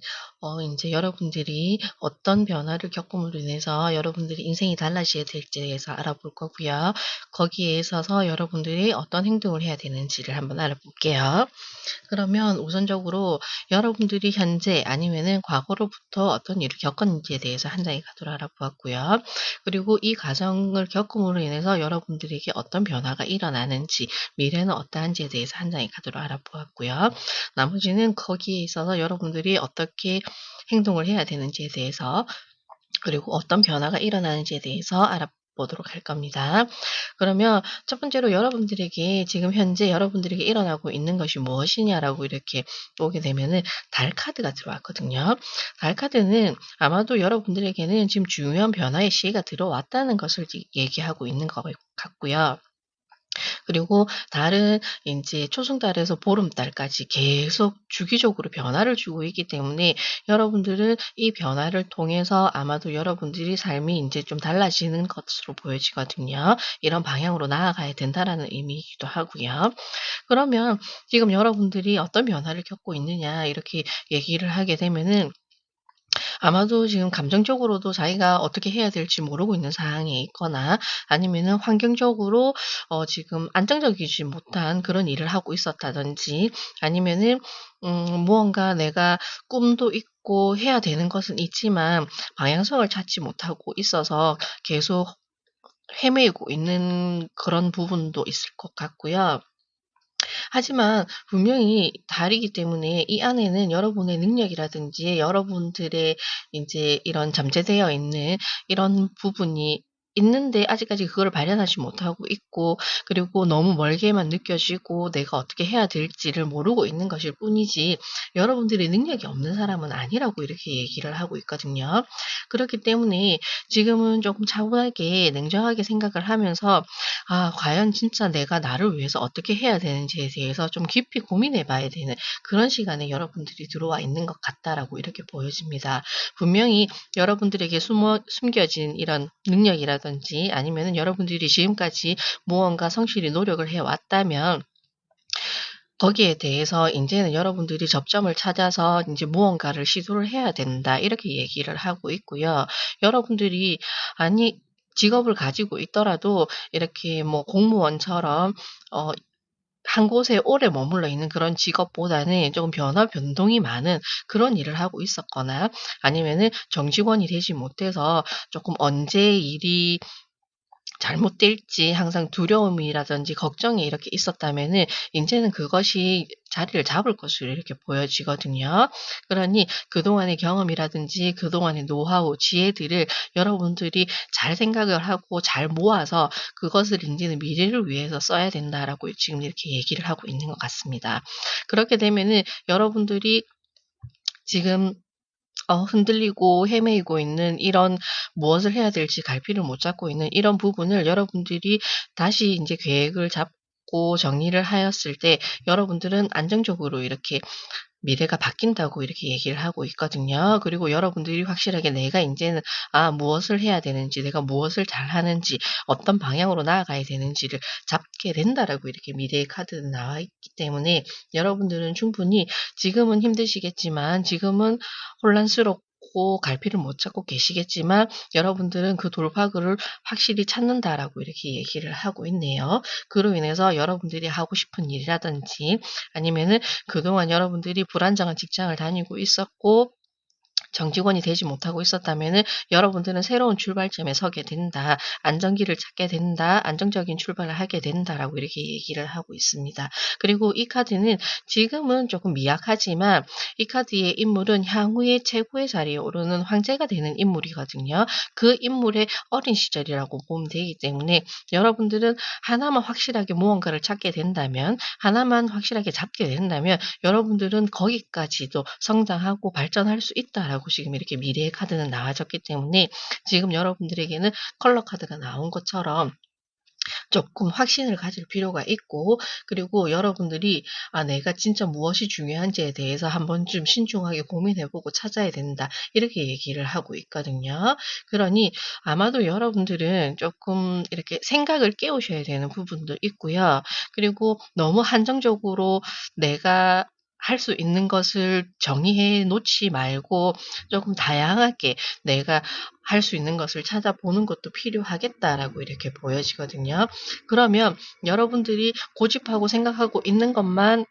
인제 여러분들이 어떤 변화를 겪음으로 인해서 여러분들의 인생이 달라져야 될지에 대해서 알아볼 거고요. 거기에 있어서 여러분들이 어떤 행동을 해야 되는지를 한번 알아볼게요. 그러면 우선적으로 여러분들이 현재 아니면은 과거로부터 어떤 일을 겪었는지에 대해서 한 장의 카드로 알아보았고요. 그리고 이 과정을 겪음으로 인해서 여러분들에게 어떤 변화가 일어나는지, 미래는 어떠한지에 대해서 한 장의 카드로 알아보았고요. 나머지는 거기에 있어서 여러분들이 어떻게 행동을 해야 되는지에 대해서 그리고 어떤 변화가 일어나는지에 대해서 알아보도록 할 겁니다. 그러면 첫 번째로 여러분들에게 지금 현재 여러분들에게 일어나고 있는 것이 무엇이냐라고 이렇게 보게 되면은 달 카드가 들어왔거든요. 달 카드는 아마도 여러분들에게는 지금 중요한 변화의 시기가 들어왔다는 것을 얘기하고 있는 것 같고요. 그리고 달은 인제 초승달에서 보름달까지 계속 주기적으로 변화를 주고 있기 때문에 여러분들은 이 변화를 통해서 아마도 여러분들이 삶이 인제 좀 달라지는 것으로 보여지거든요. 이런 방향으로 나아가야 된다라는 의미이기도 하고요. 그러면 지금 여러분들이 어떤 변화를 겪고 있느냐 이렇게 얘기를 하게 되면은 아마도 지금 감정적으로도 자기가 어떻게 해야 될지 모르고 있는 상황에 있거나 아니면은 환경적으로 지금 안정적이지 못한 그런 일을 하고 있었다든지 아니면은 무언가 내가 꿈도 있고 해야 되는 것은 있지만 방향성을 찾지 못하고 있어서 계속 헤매고 있는 그런 부분도 있을 것 같고요. 하지만 분명히 달이기 때문에 이 안에는 여러분의 능력이라든지 여러분들의 인제 이런 잠재되어 있는 이런 부분이 있는데 아직까지 그거를 발현하지 못하고 있고 그리고 너무 멀게만 느껴지고 내가 어떻게 해야 될지를 모르고 있는 것일 뿐이지 여러분들의 능력이 없는 사람은 아니라고 이렇게 얘기를 하고 있거든요. 그렇기 때문에 지금은 쪼끔 차분하게 냉정하게 생각을 하면서 아 과연 진짜 내가 나를 위해서 어떻게 해야 되는지에 대해서 좀 깊이 고민해 봐야 되는 그런 시간에 여러분들이 들어와 있는 것 같다라고 이렇게 보여집니다. 분명히 여러분들에게 숨겨진 이런 능력이라든지 아니면은 여러분들이 지금까지 무언가 성실히 노력을 해 왔다면 거기에 대해서 인제는 여러분들이 접점을 찾아서 인제 무언가를 시도를 해야 된다 이렇게 얘기를 하고 있고요. 여러분들이 아니 직업을 가지고 있더라도 이렇게 뭐 공무원처럼 어 한 곳에 오래 머물러 있는 그런 직업보다는 조금 변화 변동이 많은 그런 일을 하고 있었거나 아니면은 정직원이 되지 못해서 쪼끔 언제 일이 잘못될지 항상 두려움이라든지 걱정이 이렇게 있었다면은 인제는 그것이 자리를 잡을 것으로 이렇게 보여지거든요. 그러니 그동안의 경험이라든지 그동안의 노하우, 지혜들을 여러분들이 잘 생각을 하고 잘 모아서 그것을 인제는 '미래를 위해서 써야 된다.'라고 지금 이렇게 얘기를 하고 있는 것 같습니다. 그렇게 되면은 여러분들이 지금 흔들리고 헤매이고 있는 이런 무엇을 해야 될지 갈피를 못 잡고 있는 이런 부분을 여러분들이 다시 인제 계획을 잡고 정리를 하였을 때 여러분들은 안정적으로 이렇게 미래가 바뀐다고 이렇게 얘기를 하고 있거든요. 그리고 여러분들이 확실하게 내가 인제는 무엇을 해야 되는지, 내가 무엇을 잘하는지, 어떤 방향으로 나아가야 되는지를 잡게 된다라고 이렇게 미래의 카드는 나와 있기 때문에 여러분들은 충분히 지금은 힘드시겠지만, 지금은 혼란스럽고 갈피를 못 잡고 계시겠지만 여러분들은 그 돌파구를 확실히 찾는다라고 이렇게 얘기를 하고 있네요. 그로 인해서 여러분들이 하고 싶은 일이라든지 아니면은 그동안 여러분들이 불안정한 직장을 다니고 있었고 정직원이 되지 못하고 있었다면은 여러분들은 새로운 출발점에 서게 된다. 안정기를 찾게 된다. 안정적인 출발을 하게 된다라고 이렇게 얘기를 하고 있습니다. 그리고 이 카드는 지금은 조금 미약하지만 이 카드의 인물은 향후에 최고의 자리에 오르는 황제가 되는 인물이거든요. 그 인물의 어린 시절이라고 보면 되기 때문에 여러분들은 하나만 확실하게 무언가를 찾게 된다면, 하나만 확실하게 잡게 된다면 여러분들은 거기까지도 성장하고 발전할 수 있다라고 지금 이렇게 미래의 카드는 나와졌기 때문에 지금 여러분들에게는 컬러 카드가 나온 것처럼 조금 확신을 가질 필요가 있고, 그리고 여러분들이 '내가 진짜 무엇이 중요한지에 대해서 한 번쯤 신중하게 고민해 보고 찾아야 된다.' 이렇게 얘기를 하고 있거든요. 그러니 아마도 여러분들은 조금 이렇게 생각을 깨우셔야 되는 부분도 있고요. 그리고 너무 한정적으로 내가 할 수 있는 것을 정의해 놓지 말고 조금 다양하게 내가 할 수 있는 것을 찾아보는 것도 필요하겠다라고 이렇게 보여지거든요. 그러면 여러분들이 고집하고 생각하고 있는 것만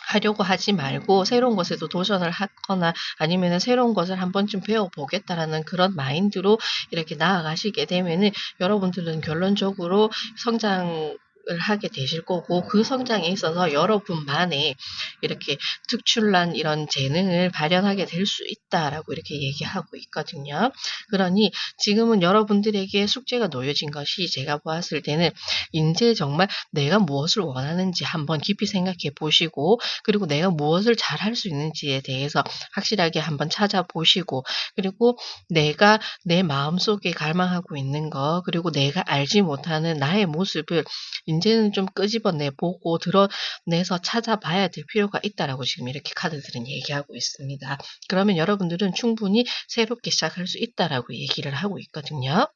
하려고 하지 말고 새로운 것에도 도전을 하거나 아니면은 '새로운 것을 한 번쯤 배워 보겠다.'라는 그런 마인드로 이렇게 나아가시게 되면은 여러분들은 결론적으로 성장을 하게 되실 거고, 그 성장에 있어서 여러분만의 이렇게 특출난 이런 재능을 발현하게 될 수 있다라고 이렇게 얘기하고 있거든요. 그러니 지금은 여러분들에게 숙제가 놓여진 것이, 제가 보았을 때는 인제 정말 내가 무엇을 원하는지 한번 깊이 생각해 보시고, 그리고 내가 무엇을 잘할 수 있는지에 대해서 확실하게 한번 찾아보시고, 그리고 내가 내 마음속에 갈망하고 있는 거, 그리고 내가 알지 못하는 나의 모습을 인제는 좀 끄집어내 보고 드러내서 찾아봐야 될 필요가 있다라고 지금 이렇게 카드들은 얘기하고 있습니다. 그러면 여러분들은 충분히 새롭게 시작할 수 있다라고 얘기를 하고 있거든요.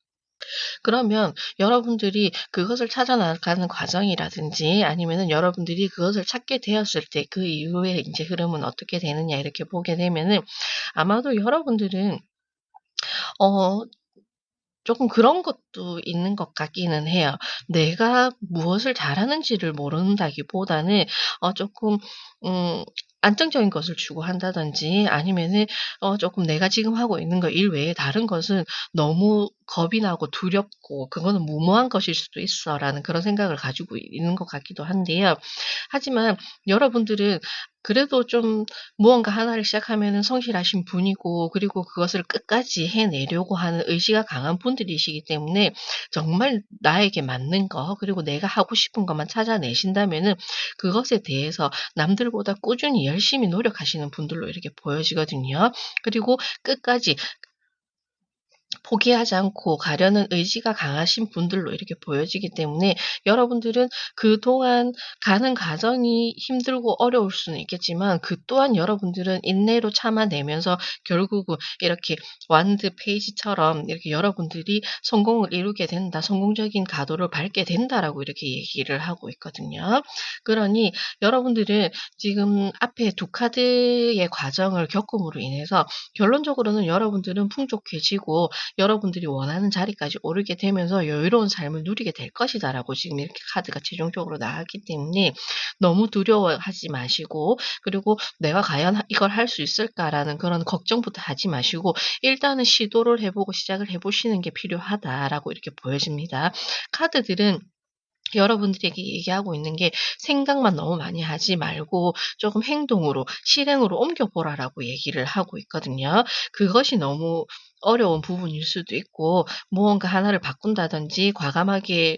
그러면 여러분들이 그것을 찾아 나가는 과정이라든지 아니면은 여러분들이 그것을 찾게 되었을 때 그 이후에 인제 흐름은 어떻게 되느냐 이렇게 보게 되면은 아마도 여러분들은 어 쪼끔 그런 것도 있는 것 같기는 해요. 내가 무엇을 잘하는지를 모른다기보다는 쪼끔 음 안정적인 것을 추구한다든지 아니면은 쪼끔 '내가 지금 하고 있는 거 일 외에 다른 것은 너무 겁이 나고 두렵고 그거는 무모한 것일 수도 있어.'라는 그런 생각을 가지고 있는 것 같기도 한데요. 하지만 여러분들은 그래도 좀 무언가 하나를 시작하면은 성실하신 분이고, 그리고 그것을 끝까지 해내려고 하는 의지가 강한 분들이시기 때문에 정말 나에게 맞는 거, 그리고 내가 하고 싶은 것만 찾아내신다면은 그것에 대해서 남들보다 꾸준히 열심히 노력하시는 분들로 이렇게 보여지거든요. 그리고 끝까지 포기하지 않고 가려는 의지가 강하신 분들로 이렇게 보여지기 때문에 여러분들은 그동안 가는 과정이 힘들고 어려울 수는 있겠지만 그 또한 여러분들은 인내로 참아내면서 결국은 이렇게 완드 페이지처럼 이렇게 여러분들이 성공을 이루게 된다, 성공적인 가도를 밟게 된다라고 이렇게 얘기를 하고 있거든요. 그러니 여러분들은 지금 앞에 두 카드의 과정을 겪음으로 인해서 결론적으로는 여러분들은 풍족해지고 여러분들이 원하는 자리까지 오르게 되면서 여유로운 삶을 누리게 될 것이다라고 지금 이렇게 카드가 최종적으로 나왔기 때문에 너무 두려워하지 마시고, 그리고 '내가 과연 이걸 할 수 있을까?'라는 그런 걱정부터 하지 마시고 일단은 시도를 해 보고 시작을 해 보시는 게 필요하다라고 이렇게 보여집니다. 카드들은 여러분들에게 얘기하고 있는 게 "생각만 너무 많이 하지 말고 조금 행동으로, 실행으로 옮겨 보라."라고 얘기를 하고 있거든요. 그것이 너무 어려운 부분일 수도 있고 무언가 하나를 바꾼다든지 과감하게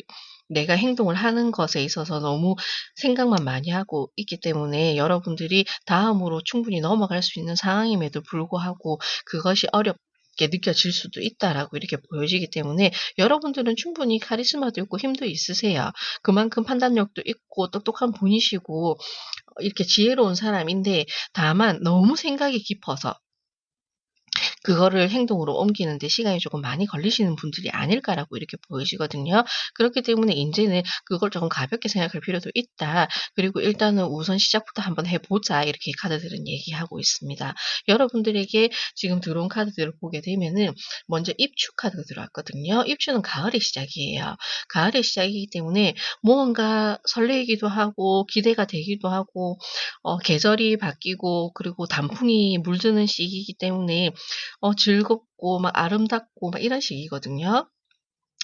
내가 행동을 하는 것에 있어서 너무 생각만 많이 하고 있기 때문에 여러분들이 다음으로 충분히 넘어갈 수 있는 상황임에도 불구하고 그것이 어렵게 느껴질 수도 있다라고 이렇게 보여지기 때문에 여러분들은 충분히 카리스마도 있고 힘도 있으세요. 그만큼 판단력도 있고 똑똑한 분이시고 이렇게 지혜로운 사람인데 다만 너무 생각이 깊어서 그거를 행동으로 옮기는 데 시간이 조금 많이 걸리시는 분들이 아닐까라고 이렇게 보이시거든요. 그렇기 때문에 인제는 그걸 조금 가볍게 생각할 필요도 있다. 그리고 일단은 우선 시작부터 한번 해 보자. 이렇게 카드들은 얘기하고 있습니다. 여러분들에게 지금 들어온 카드들을 보게 되면은 먼저 입추 카드가 들어왔거든요. 입추는 가을의 시작이에요. 가을의 시작이기 때문에 무언가 설레이기도 하고 기대가 되기도 하고 계절이 바뀌고 그리고 단풍이 물드는 시기이기 때문에 즐겁고 막 아름답고 막 이런 시기거든요.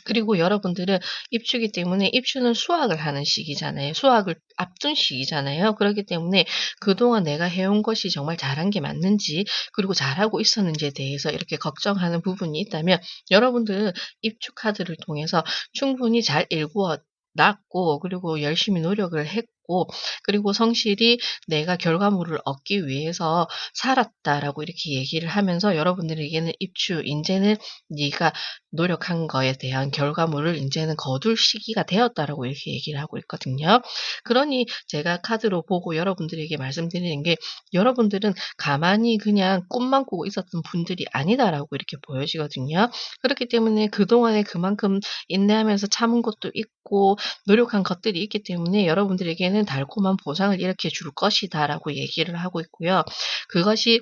그리고 여러분들은 입추기 때문에 입추는 수확을 하는 시기잖아요. 수확을 앞둔 시기잖아요. 그렇기 때문에 그동안 내가 해온 것이 정말 잘한 게 맞는지 그리고 잘하고 있었는지에 대해서 이렇게 걱정하는 부분이 있다면 여러분들은 입추 카드를 통해서 충분히 잘 일구어 놨고 그리고 열심히 노력을 했고 그리고 성실히 내가 결과물을 얻기 위해서 살았다라고 이렇게 얘기를 하면서 여러분들에게는 입추 인제는 네가 노력한 거에 대한 결과물을 인제는 거둘 시기가 되었다라고 이렇게 얘기를 하고 있거든요. 그러니 제가 카드로 보고 여러분들에게 말씀드리는 게 여러분들은 가만히 그냥 꿈만 꾸고 있었던 분들이 아니다라고 이렇게 보여지거든요. 그렇기 때문에 그동안에 그만큼 인내하면서 참은 것도 있고 노력한 것들이 있기 때문에 여러분들에게는 달콤한 보상을 이렇게 줄 것이다라고 얘기를 하고 있고요. 그것이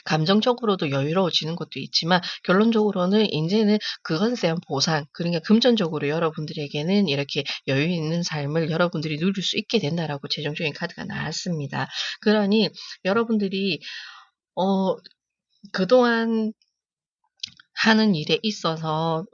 감정적으로도 여유로워지는 것도 있지만 결론적으로는 인제는 그것에 대한 보상 그러니까 금전적으로 여러분들에게는 이렇게 여유 있는 삶을 여러분들이 누릴 수 있게 된다라고 최종적인 카드가 나왔습니다. 그러니 여러분들이 어 그동안 하는 일에 있어서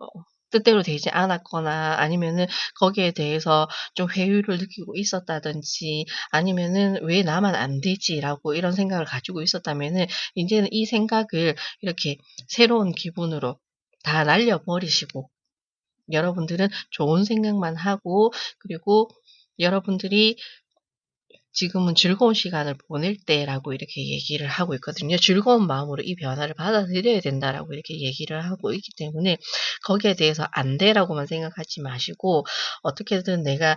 뜻대로 되지 않았거나 아니면은 거기에 대해서 좀 회유를 느끼고 있었다든지 아니면은 '왜 나만 안 되지?'라고 이런 생각을 가지고 있었다면은 인제는 이 생각을 이렇게 새로운 기분으로 다 날려 버리시고 여러분들은 좋은 생각만 하고 그리고 여러분들이 지금은 즐거운 시간을 보낼 때라고 이렇게 얘기를 하고 있거든요. 즐거운 마음으로 이 변화를 받아들여야 된다라고 이렇게 얘기를 하고 있기 때문에 거기에 대해서 안 돼라고만 생각하지 마시고 어떻게든 내가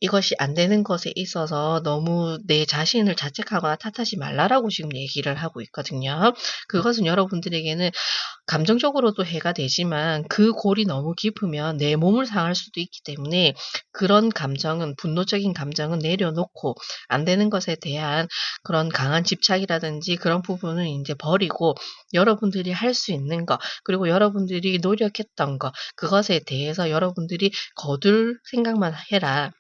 이것이 안 되는 것에 있어서 너무 내 자신을 자책하거나 탓하지 말라라고 지금 얘기를 하고 있거든요. 그것은 여러분들에게는 감정적으로도 해가 되지만 그 골이 너무 깊으면 내 몸을 상할 수도 있기 때문에 그런 감정은 분노적인 감정은 내려놓고 안 되는 것에 대한 그런 강한 집착이라든지 그런 부분은 인제 버리고 여러분들이 할 수 있는 것 그리고 여러분들이 노력했던 것 그것에 대해서 여러분들이 거둘 생각만 해라.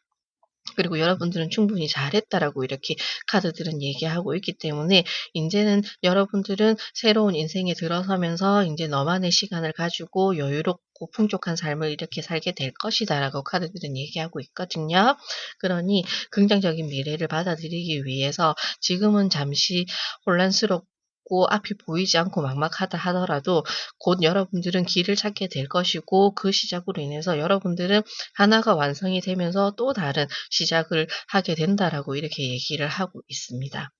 그리고 여러분들은 충분히 잘했다라고 이렇게 카드들은 얘기하고 있기 때문에 인제는 여러분들은 새로운 인생에 들어서면서 인제 너만의 시간을 가지고 여유롭고 풍족한 삶을 이렇게 살게 될 것이다라고 카드들은 얘기하고 있거든요. 그러니 긍정적인 미래를 받아들이기 위해서 지금은 잠시 혼란스럽고 앞이 보이지 않고 막막하다 하더라도 곧 여러분들은 길을 찾게 될 것이고 그 시작으로 인해서 여러분들은 하나가 완성이 되면서 또 다른 시작을 하게 된다라고 이렇게 얘기를 하고 있습니다.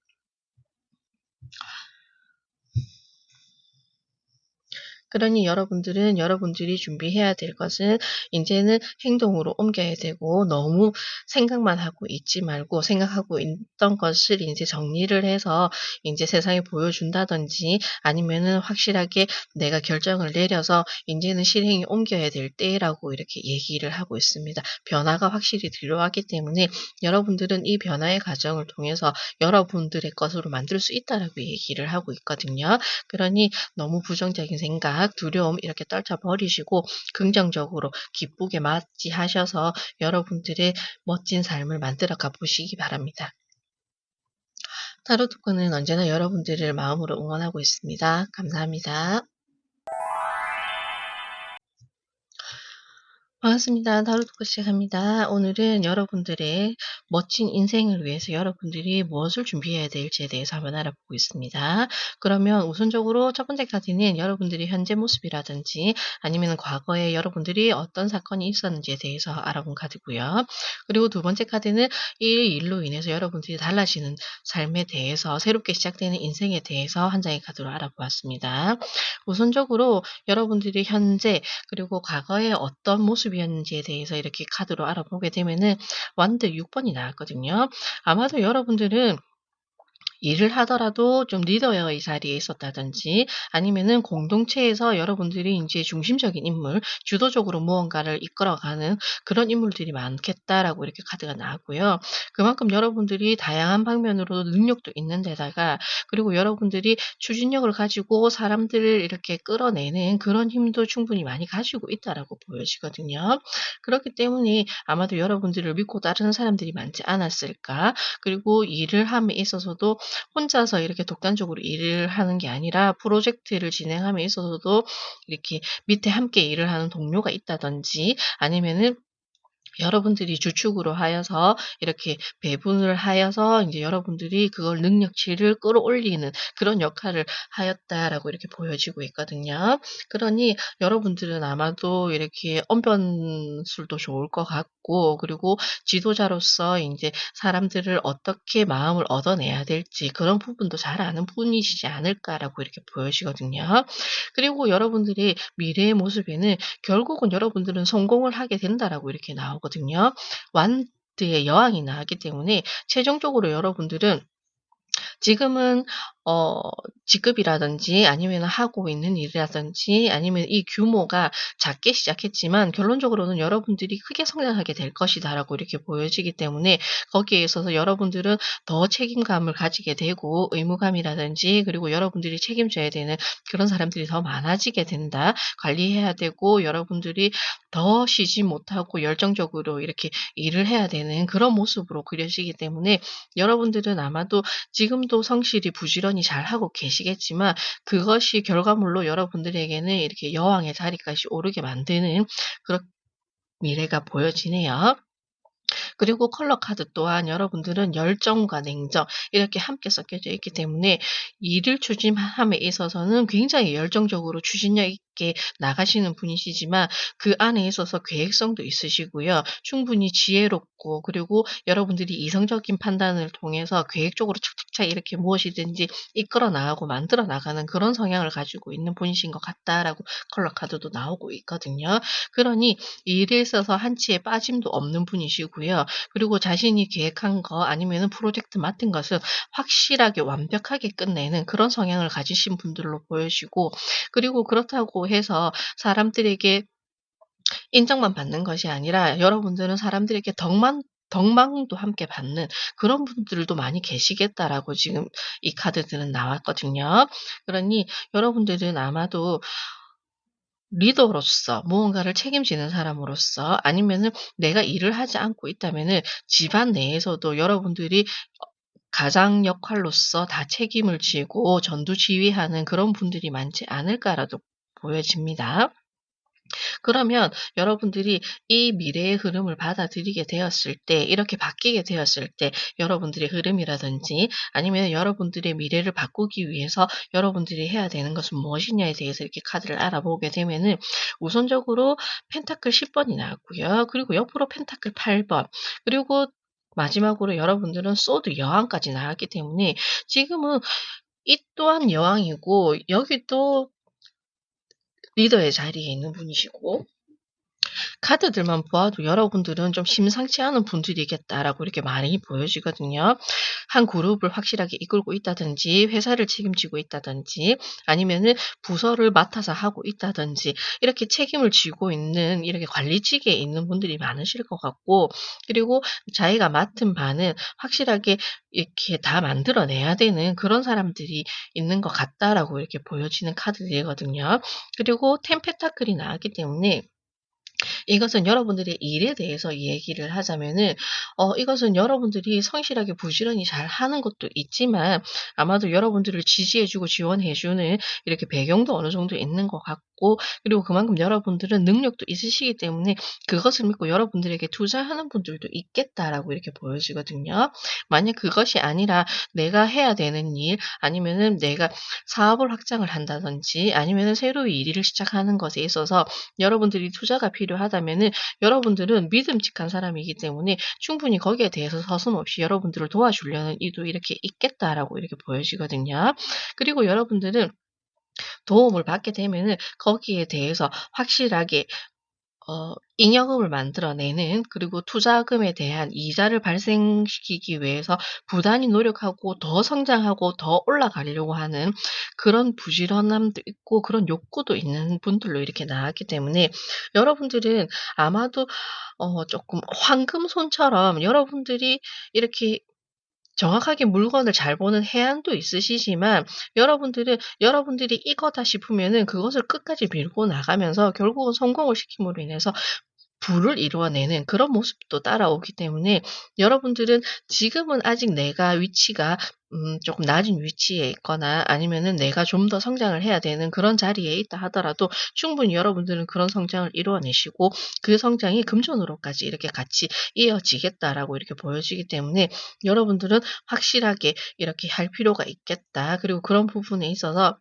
그러니 여러분들은 여러분들이 준비해야 될 것은 인제는 행동으로 옮겨야 되고 너무 생각만 하고 있지 말고 생각하고 있던 것을 인제 정리를 해서 인제 세상에 보여준다든지 아니면은 확실하게 내가 결정을 내려서 인제는 실행에 옮겨야 될 때라고 이렇게 얘기를 하고 있습니다. 변화가 확실히 들어왔기 때문에 여러분들은 이 변화의 과정을 통해서 여러분들의 것으로 만들 수 있다라고 얘기를 하고 있거든요. 그러니 너무 부정적인 생각, 두려움 이렇게 떨쳐버리시고 긍정적으로 기쁘게 맞이하셔서 여러분들의 멋진 삶을 만들어 가 보시기 바랍니다. 타로 토크는 언제나 여러분들을 마음으로 응원하고 있습니다. 감사합니다. 반갑습니다. 타로토크 시작합니다. 오늘은 여러분들의 멋진 인생을 위해서 여러분들이 무엇을 준비해야 될지에 대해서 한번 알아보고 있습니다. 그러면 우선적으로 첫 번째 카드는 여러분들이 현재 모습이라든지 아니면 과거에 여러분들이 어떤 사건이 있었는지에 대해서 알아본 카드고요. 그리고 두 번째 카드는 이 일로 인해서 여러분들이 달라지는 삶에 대해서 새롭게 시작되는 인생에 대해서 한 장의 카드로 알아보았습니다. 우선적으로 여러분들이 현재 그리고 과거에 어떤 모습이었는지에 대해서 이렇게 카드로 알아보게 되면은 완드 6 번이 나왔거든요. 아마도 여러분들은 일을 하더라도 좀 리더의 자리에 있었다든지 아니면은 공동체에서 여러분들이 인제 중심적인 인물, 주도적으로 무언가를 이끌어가는 그런 인물들이 많겠다라고 이렇게 카드가 나왔고요. 그만큼 여러분들이 다양한 방면으로 능력도 있는 데다가 그리고 여러분들이 추진력을 가지고 사람들을 이렇게 끌어내는 그런 힘도 충분히 많이 가지고 있다라고 보여지거든요. 그렇기 때문에 아마도 여러분들을 믿고 따르는 사람들이 많지 않았을까. 그리고 일을 함에 있어서도 혼자서 이렇게 독단적으로 일을 하는 게 아니라 프로젝트를 진행함에 있어서도 이렇게 밑에 함께 일을 하는 동료가 있다든지 아니면은 여러분들이 주축으로 하여서 이렇게 배분을 하여서 인제 여러분들이 그걸 능력치를 끌어올리는 그런 역할을 하였다라고 이렇게 보여지고 있거든요. 그러니 여러분들은 아마도 이렇게 언변술도 좋을 것 같고 그리고 지도자로서 인제 사람들을 어떻게 마음을 얻어내야 될지 그런 부분도 잘 아는 분이시지 않을까라고 이렇게 보여지거든요. 그리고 여러분들의 미래의 모습에는 결국은 여러분들은 성공을 하게 된다라고 이렇게 나오거든요. 완드의 여왕이 나왔기 때문에 최종적으로 여러분들은 지금은 어 직급이라든지 아니면은 하고 있는 일이라든지 아니면 이 규모가 작게 시작했지만 결론적으로는 여러분들이 크게 성장하게 될 것이다라고 이렇게 보여지기 때문에 거기에 있어서 여러분들은 더 책임감을 가지게 되고 의무감이라든지 그리고 여러분들이 책임져야 되는 그런 사람들이 더 많아지게 된다. 관리해야 되고 여러분들이 더 쉬지 못하고 열정적으로 이렇게 일을 해야 되는 그런 모습으로 그려지기 때문에 여러분들은 아마도 지금도 성실히 부지런히 잘하고 계시겠지만 그것이 결과물로 여러분들에게는 이렇게 여왕의 자리까지 오르게 만드는 그런 미래가 보여지네요. 그리고 컬러 카드 또한 여러분들은 열정과 냉정 이렇게 함께 섞여져 있기 때문에 일을 추진함에 있어서는 굉장히 열정적으로 추진력 있게 나가시는 분이시지만 그 안에 있어서 계획성도 있으시고요. 충분히 지혜롭고 그리고 여러분들이 이성적인 판단을 통해서 계획적으로 착착착 이렇게 무엇이든지 이끌어 나가고 만들어 나가는 그런 성향을 가지고 있는 분이신 것 같다라고 컬러 카드도 나오고 있거든요. 그러니 일에 있어서 한치의 빠짐도 없는 분이시고요. 그리고 자신이 계획한 거 아니면은 프로젝트 맡은 것을 확실하게 완벽하게 끝내는 그런 성향을 가지신 분들로 보여지고 그리고 그렇다고 해서 사람들에게 인정만 받는 것이 아니라 여러분들은 사람들에게 덕망도 함께 받는 그런 분들도 많이 계시겠다라고 지금 이 카드들은 나왔거든요. 그러니 여러분들은 아마도 리더로서 무언가를 책임지는 사람으로서 아니면은 내가 일을 하지 않고 있다면은 집안 내에서도 여러분들이 가장 역할로서 다 책임을 지고 전두지휘하는 그런 분들이 많지 않을까라도 보여집니다. 그러면 여러분들이 이 미래의 흐름을 받아들이게 되었을 때 이렇게 바뀌게 되었을 때 여러분들의 흐름이라든지 아니면 여러분들의 미래를 바꾸기 위해서 여러분들이 해야 되는 것은 무엇이냐에 대해서 이렇게 카드를 알아보게 되면은 우선적으로 펜타클 10 번이 나왔고요. 그리고 옆으로 펜타클 8 번 그리고 마지막으로 여러분들은 소드 여왕까지 나왔기 때문에 지금은 이 또한 여왕이고 여기도 리더의 자리에 있는 분이시고 카드들만 보아도 여러분들은 좀 '심상치 않은 분들이겠다.'라고 이렇게 많이 보여지거든요. 한 그룹을 확실하게 이끌고 있다든지 회사를 책임지고 있다든지 아니면은 부서를 맡아서 하고 있다든지 이렇게 책임을 지고 있는 이렇게 관리직에 있는 분들이 많으실 것 같고 그리고 자기가 맡은 바는 확실하게 이렇게 다 만들어 내야 되는 그런 사람들이 있는 것 같다라고 이렇게 보여지는 카드들이거든요. 그리고 10 펜타클이 나왔기 때문에 이것은 여러분들의 일에 대해서 얘기를 하자면은 이것은 여러분들이 성실하게 부지런히 잘하는 것도 있지만 아마도 여러분들을 지지해 주고 지원해 주는 이렇게 배경도 어느 정도 있는 것 같고, 그리고 그만큼 여러분들은 능력도 있으시기 때문에 그것을 믿고 여러분들에게 투자하는 분들도 있겠다라고 이렇게 보여지거든요. 만약 그것이 아니라 내가 해야 되는 일, 아니면은 내가 사업을 확장을 한다든지 아니면은 새로운 일을 시작하는 것에 있어서 여러분들이 투자가 필요하다면은 여러분들은 믿음직한 사람이기 때문에 충분히 거기에 대해서 서슴없이 여러분들을 도와주려는 이도 이렇게 있겠다라고 이렇게 보여지거든요. 그리고 여러분들은 도움을 받게 되면은 거기에 대해서 확실하게 잉여금을 만들어내는, 그리고 투자금에 대한 이자를 발생시키기 위해서 부단히 노력하고 더 성장하고 더 올라가려고 하는 그런 부지런함도 있고 그런 욕구도 있는 분들로 이렇게 나왔기 때문에 여러분들은 아마도 쪼끔 황금손처럼 여러분들이 이렇게 정확하게 물건을 잘 보는 해안도 있으시지만 여러분들은 여러분들이 이거다 싶으면은 그것을 끝까지 밀고 나가면서 결국은 성공을 시킴으로 인해서 부를 이루어내는 그런 모습도 따라오기 때문에 여러분들은 지금은 아직 내가 위치가 조금 낮은 위치에 있거나 아니면은 내가 좀 더 성장을 해야 되는 그런 자리에 있다 하더라도 충분히 여러분들은 그런 성장을 이루어내시고 그 성장이 금전으로까지 이렇게 같이 이어지겠다라고 이렇게 보여지기 때문에 여러분들은 확실하게 이렇게 할 필요가 있겠다. 그리고 그런 부분에 있어서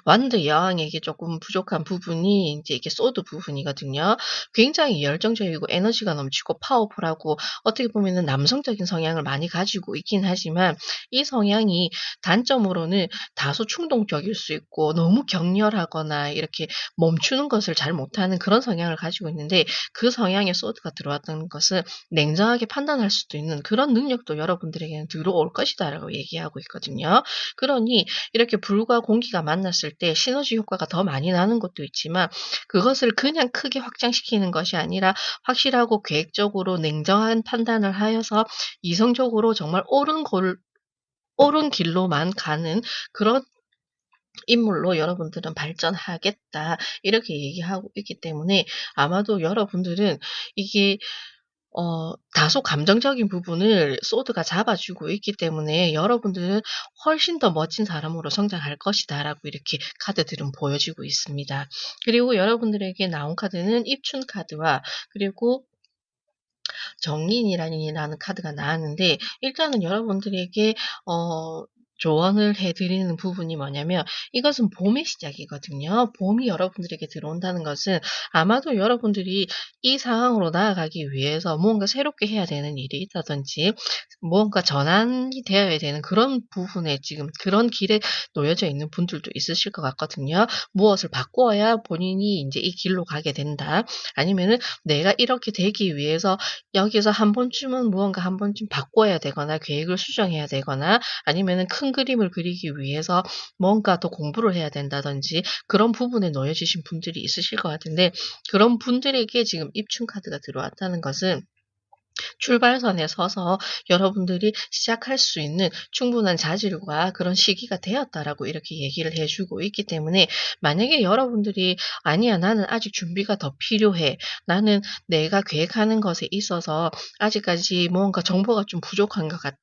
완드 여왕에게 조금 부족한 부분이 인제 이게 소드 부분이거든요. 굉장히 열정적이고 에너지가 넘치고 파워풀하고 어떻게 보면은 남성적인 성향을 많이 가지고 있긴 하지만 이 성향이 단점으로는 다소 충동적일 수 있고 너무 격렬하거나 이렇게 멈추는 것을 잘 못하는 그런 성향을 가지고 있는데, 그 성향의 소드가 들어왔다는 것은 냉정하게 판단할 수도 있는 그런 능력도 여러분들에게는 들어올 것이다라고 얘기하고 있거든요. 그러니 이렇게 불과 공기가 만났을 때 시너지 효과가 더 많이 나는 것도 있지만 그것을 그냥 크게 확장시키는 것이 아니라 확실하고 계획적으로 냉정한 판단을 하여서 이성적으로 정말 옳은 길로만 가는 그런 인물로 여러분들은 발전하겠다, 이렇게 얘기하고 있기 때문에 아마도 여러분들은 이게 다소 감정적인 부분을 소드가 잡아주고 있기 때문에 여러분들은 훨씬 더 멋진 사람으로 성장할 것이다라고 이렇게 카드들은 보여지고 있습니다. 그리고 여러분들에게 나온 카드는 입춘 카드와 그리고 정인이라는 카드가 나왔는데, 일단은 여러분들에게 조언을 해 드리는 부분이 뭐냐면 이것은 봄의 시작이거든요. 봄이 여러분들에게 들어온다는 것은 아마도 여러분들이 이 상황으로 나아가기 위해서 무언가 새롭게 해야 되는 일이 있다든지 무언가 전환이 되어야 되는 그런 부분에 지금 그런 길에 놓여져 있는 분들도 있으실 것 같거든요. 무엇을 바꾸어야 본인이 인제 이 길로 가게 된다. 아니면은 내가 이렇게 되기 위해서 여기서 한 번쯤은 무언가 한 번쯤 바꿔야 되거나 계획을 수정해야 되거나 아니면은 큰 그림을 그리기 위해서 뭔가 더 공부를 해야 된다든지 그런 부분에 놓여지신 분들이 있으실 것 같은데, 그런 분들에게 지금 입춘 카드가 들어왔다는 것은 출발선에 서서 여러분들이 시작할 수 있는 충분한 자질과 그런 시기가 되었다라고 이렇게 얘기를 해 주고 있기 때문에 만약에 여러분들이 "아니야. 나는 아직 준비가 더 필요해. 나는 내가 계획하는 것에 있어서 아직까지 뭔가 정보가 좀 부족한 것 같아."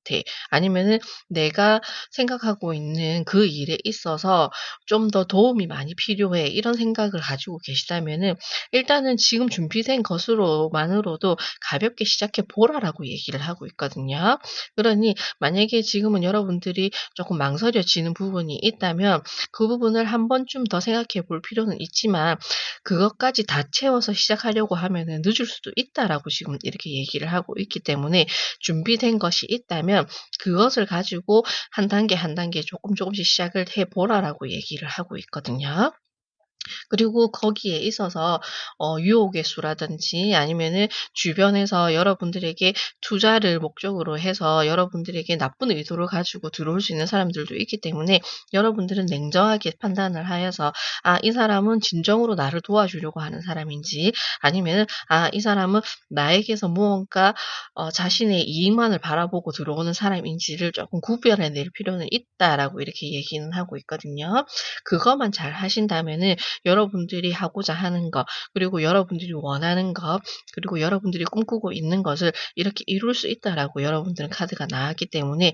아니면은 "내가 생각하고 있는 그 일에 있어서 좀 더 도움이 많이 필요해." 이런 생각을 가지고 계시다면은 일단은 지금 준비된 것으로만으로도 가볍게 시작해 보라라고 얘기를 하고 있거든요. 그러니 만약에 지금은 여러분들이 조금 망설여지는 부분이 있다면 그 부분을 한 번쯤 더 생각해 볼 필요는 있지만 그것까지 다 채워서 시작하려고 하면은 늦을 수도 있다라고 지금 이렇게 얘기를 하고 있기 때문에 준비된 것이 있다면 그것을 가지고 한 단계 한 단계 조금 조금씩 시작을 해 보라라고 얘기를 하고 있거든요. 그리고 거기에 있어서 유혹의 수라든지 아니면은 주변에서 여러분들에게 투자를 목적으로 해서 여러분들에게 나쁜 의도를 가지고 들어올 수 있는 사람들도 있기 때문에 여러분들은 냉정하게 판단을 하여서 '아 이 사람은 진정으로 나를 도와주려고 하는 사람인지 아니면은 아 이 사람은 나에게서 무언가 자신의 이익만을 바라보고 들어오는 사람인지를 조금 구별해 낼 필요는 있다.'라고 이렇게 얘기는 하고 있거든요. 그것만 잘 하신다면은 여러분 여러분들이 하고자 하는 것, 그리고 여러분들이 원하는 것, 그리고 여러분들이 꿈꾸고 있는 것을 이렇게 이룰 수 있다라고 여러분들은 카드가 나왔기 때문에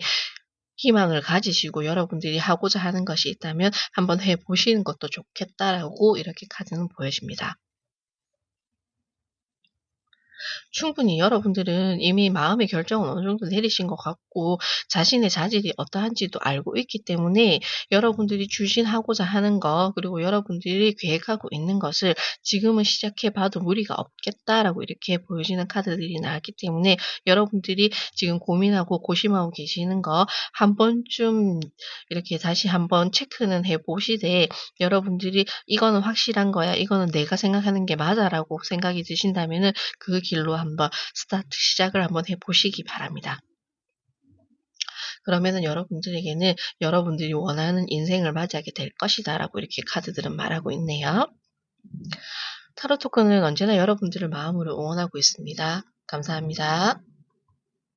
희망을 가지시고 여러분들이 하고자 하는 것이 있다면 한번 해 보시는 것도 좋겠다라고 이렇게 카드는 보여집니다. 충분히 여러분들은 이미 마음의 결정은 어느 정도 내리신 것 같고 자신의 자질이 어떠한지도 알고 있기 때문에 여러분들이 추진하고자 하는 것, 그리고 여러분들이 계획하고 있는 것을 지금은 시작해 봐도 무리가 없겠다라고 이렇게 보여지는 카드들이 나왔기 때문에 여러분들이 지금 고민하고 고심하고 계시는 거 한 번쯤 이렇게 다시 한번 체크는 해 보시되, 여러분들이 '이거는 확실한 거야. 이거는 내가 생각하는 게 맞아.'라고 생각이 드신다면은 그 길로 한번 시작을 한번 해 보시기 바랍니다. 그러면은 여러분들에게는 여러분들이 원하는 인생을 맞이하게 될 것이다라고 이렇게 카드들은 말하고 있네요. 타로 토큰은 언제나 여러분들을 마음으로 응원하고 있습니다. 감사합니다.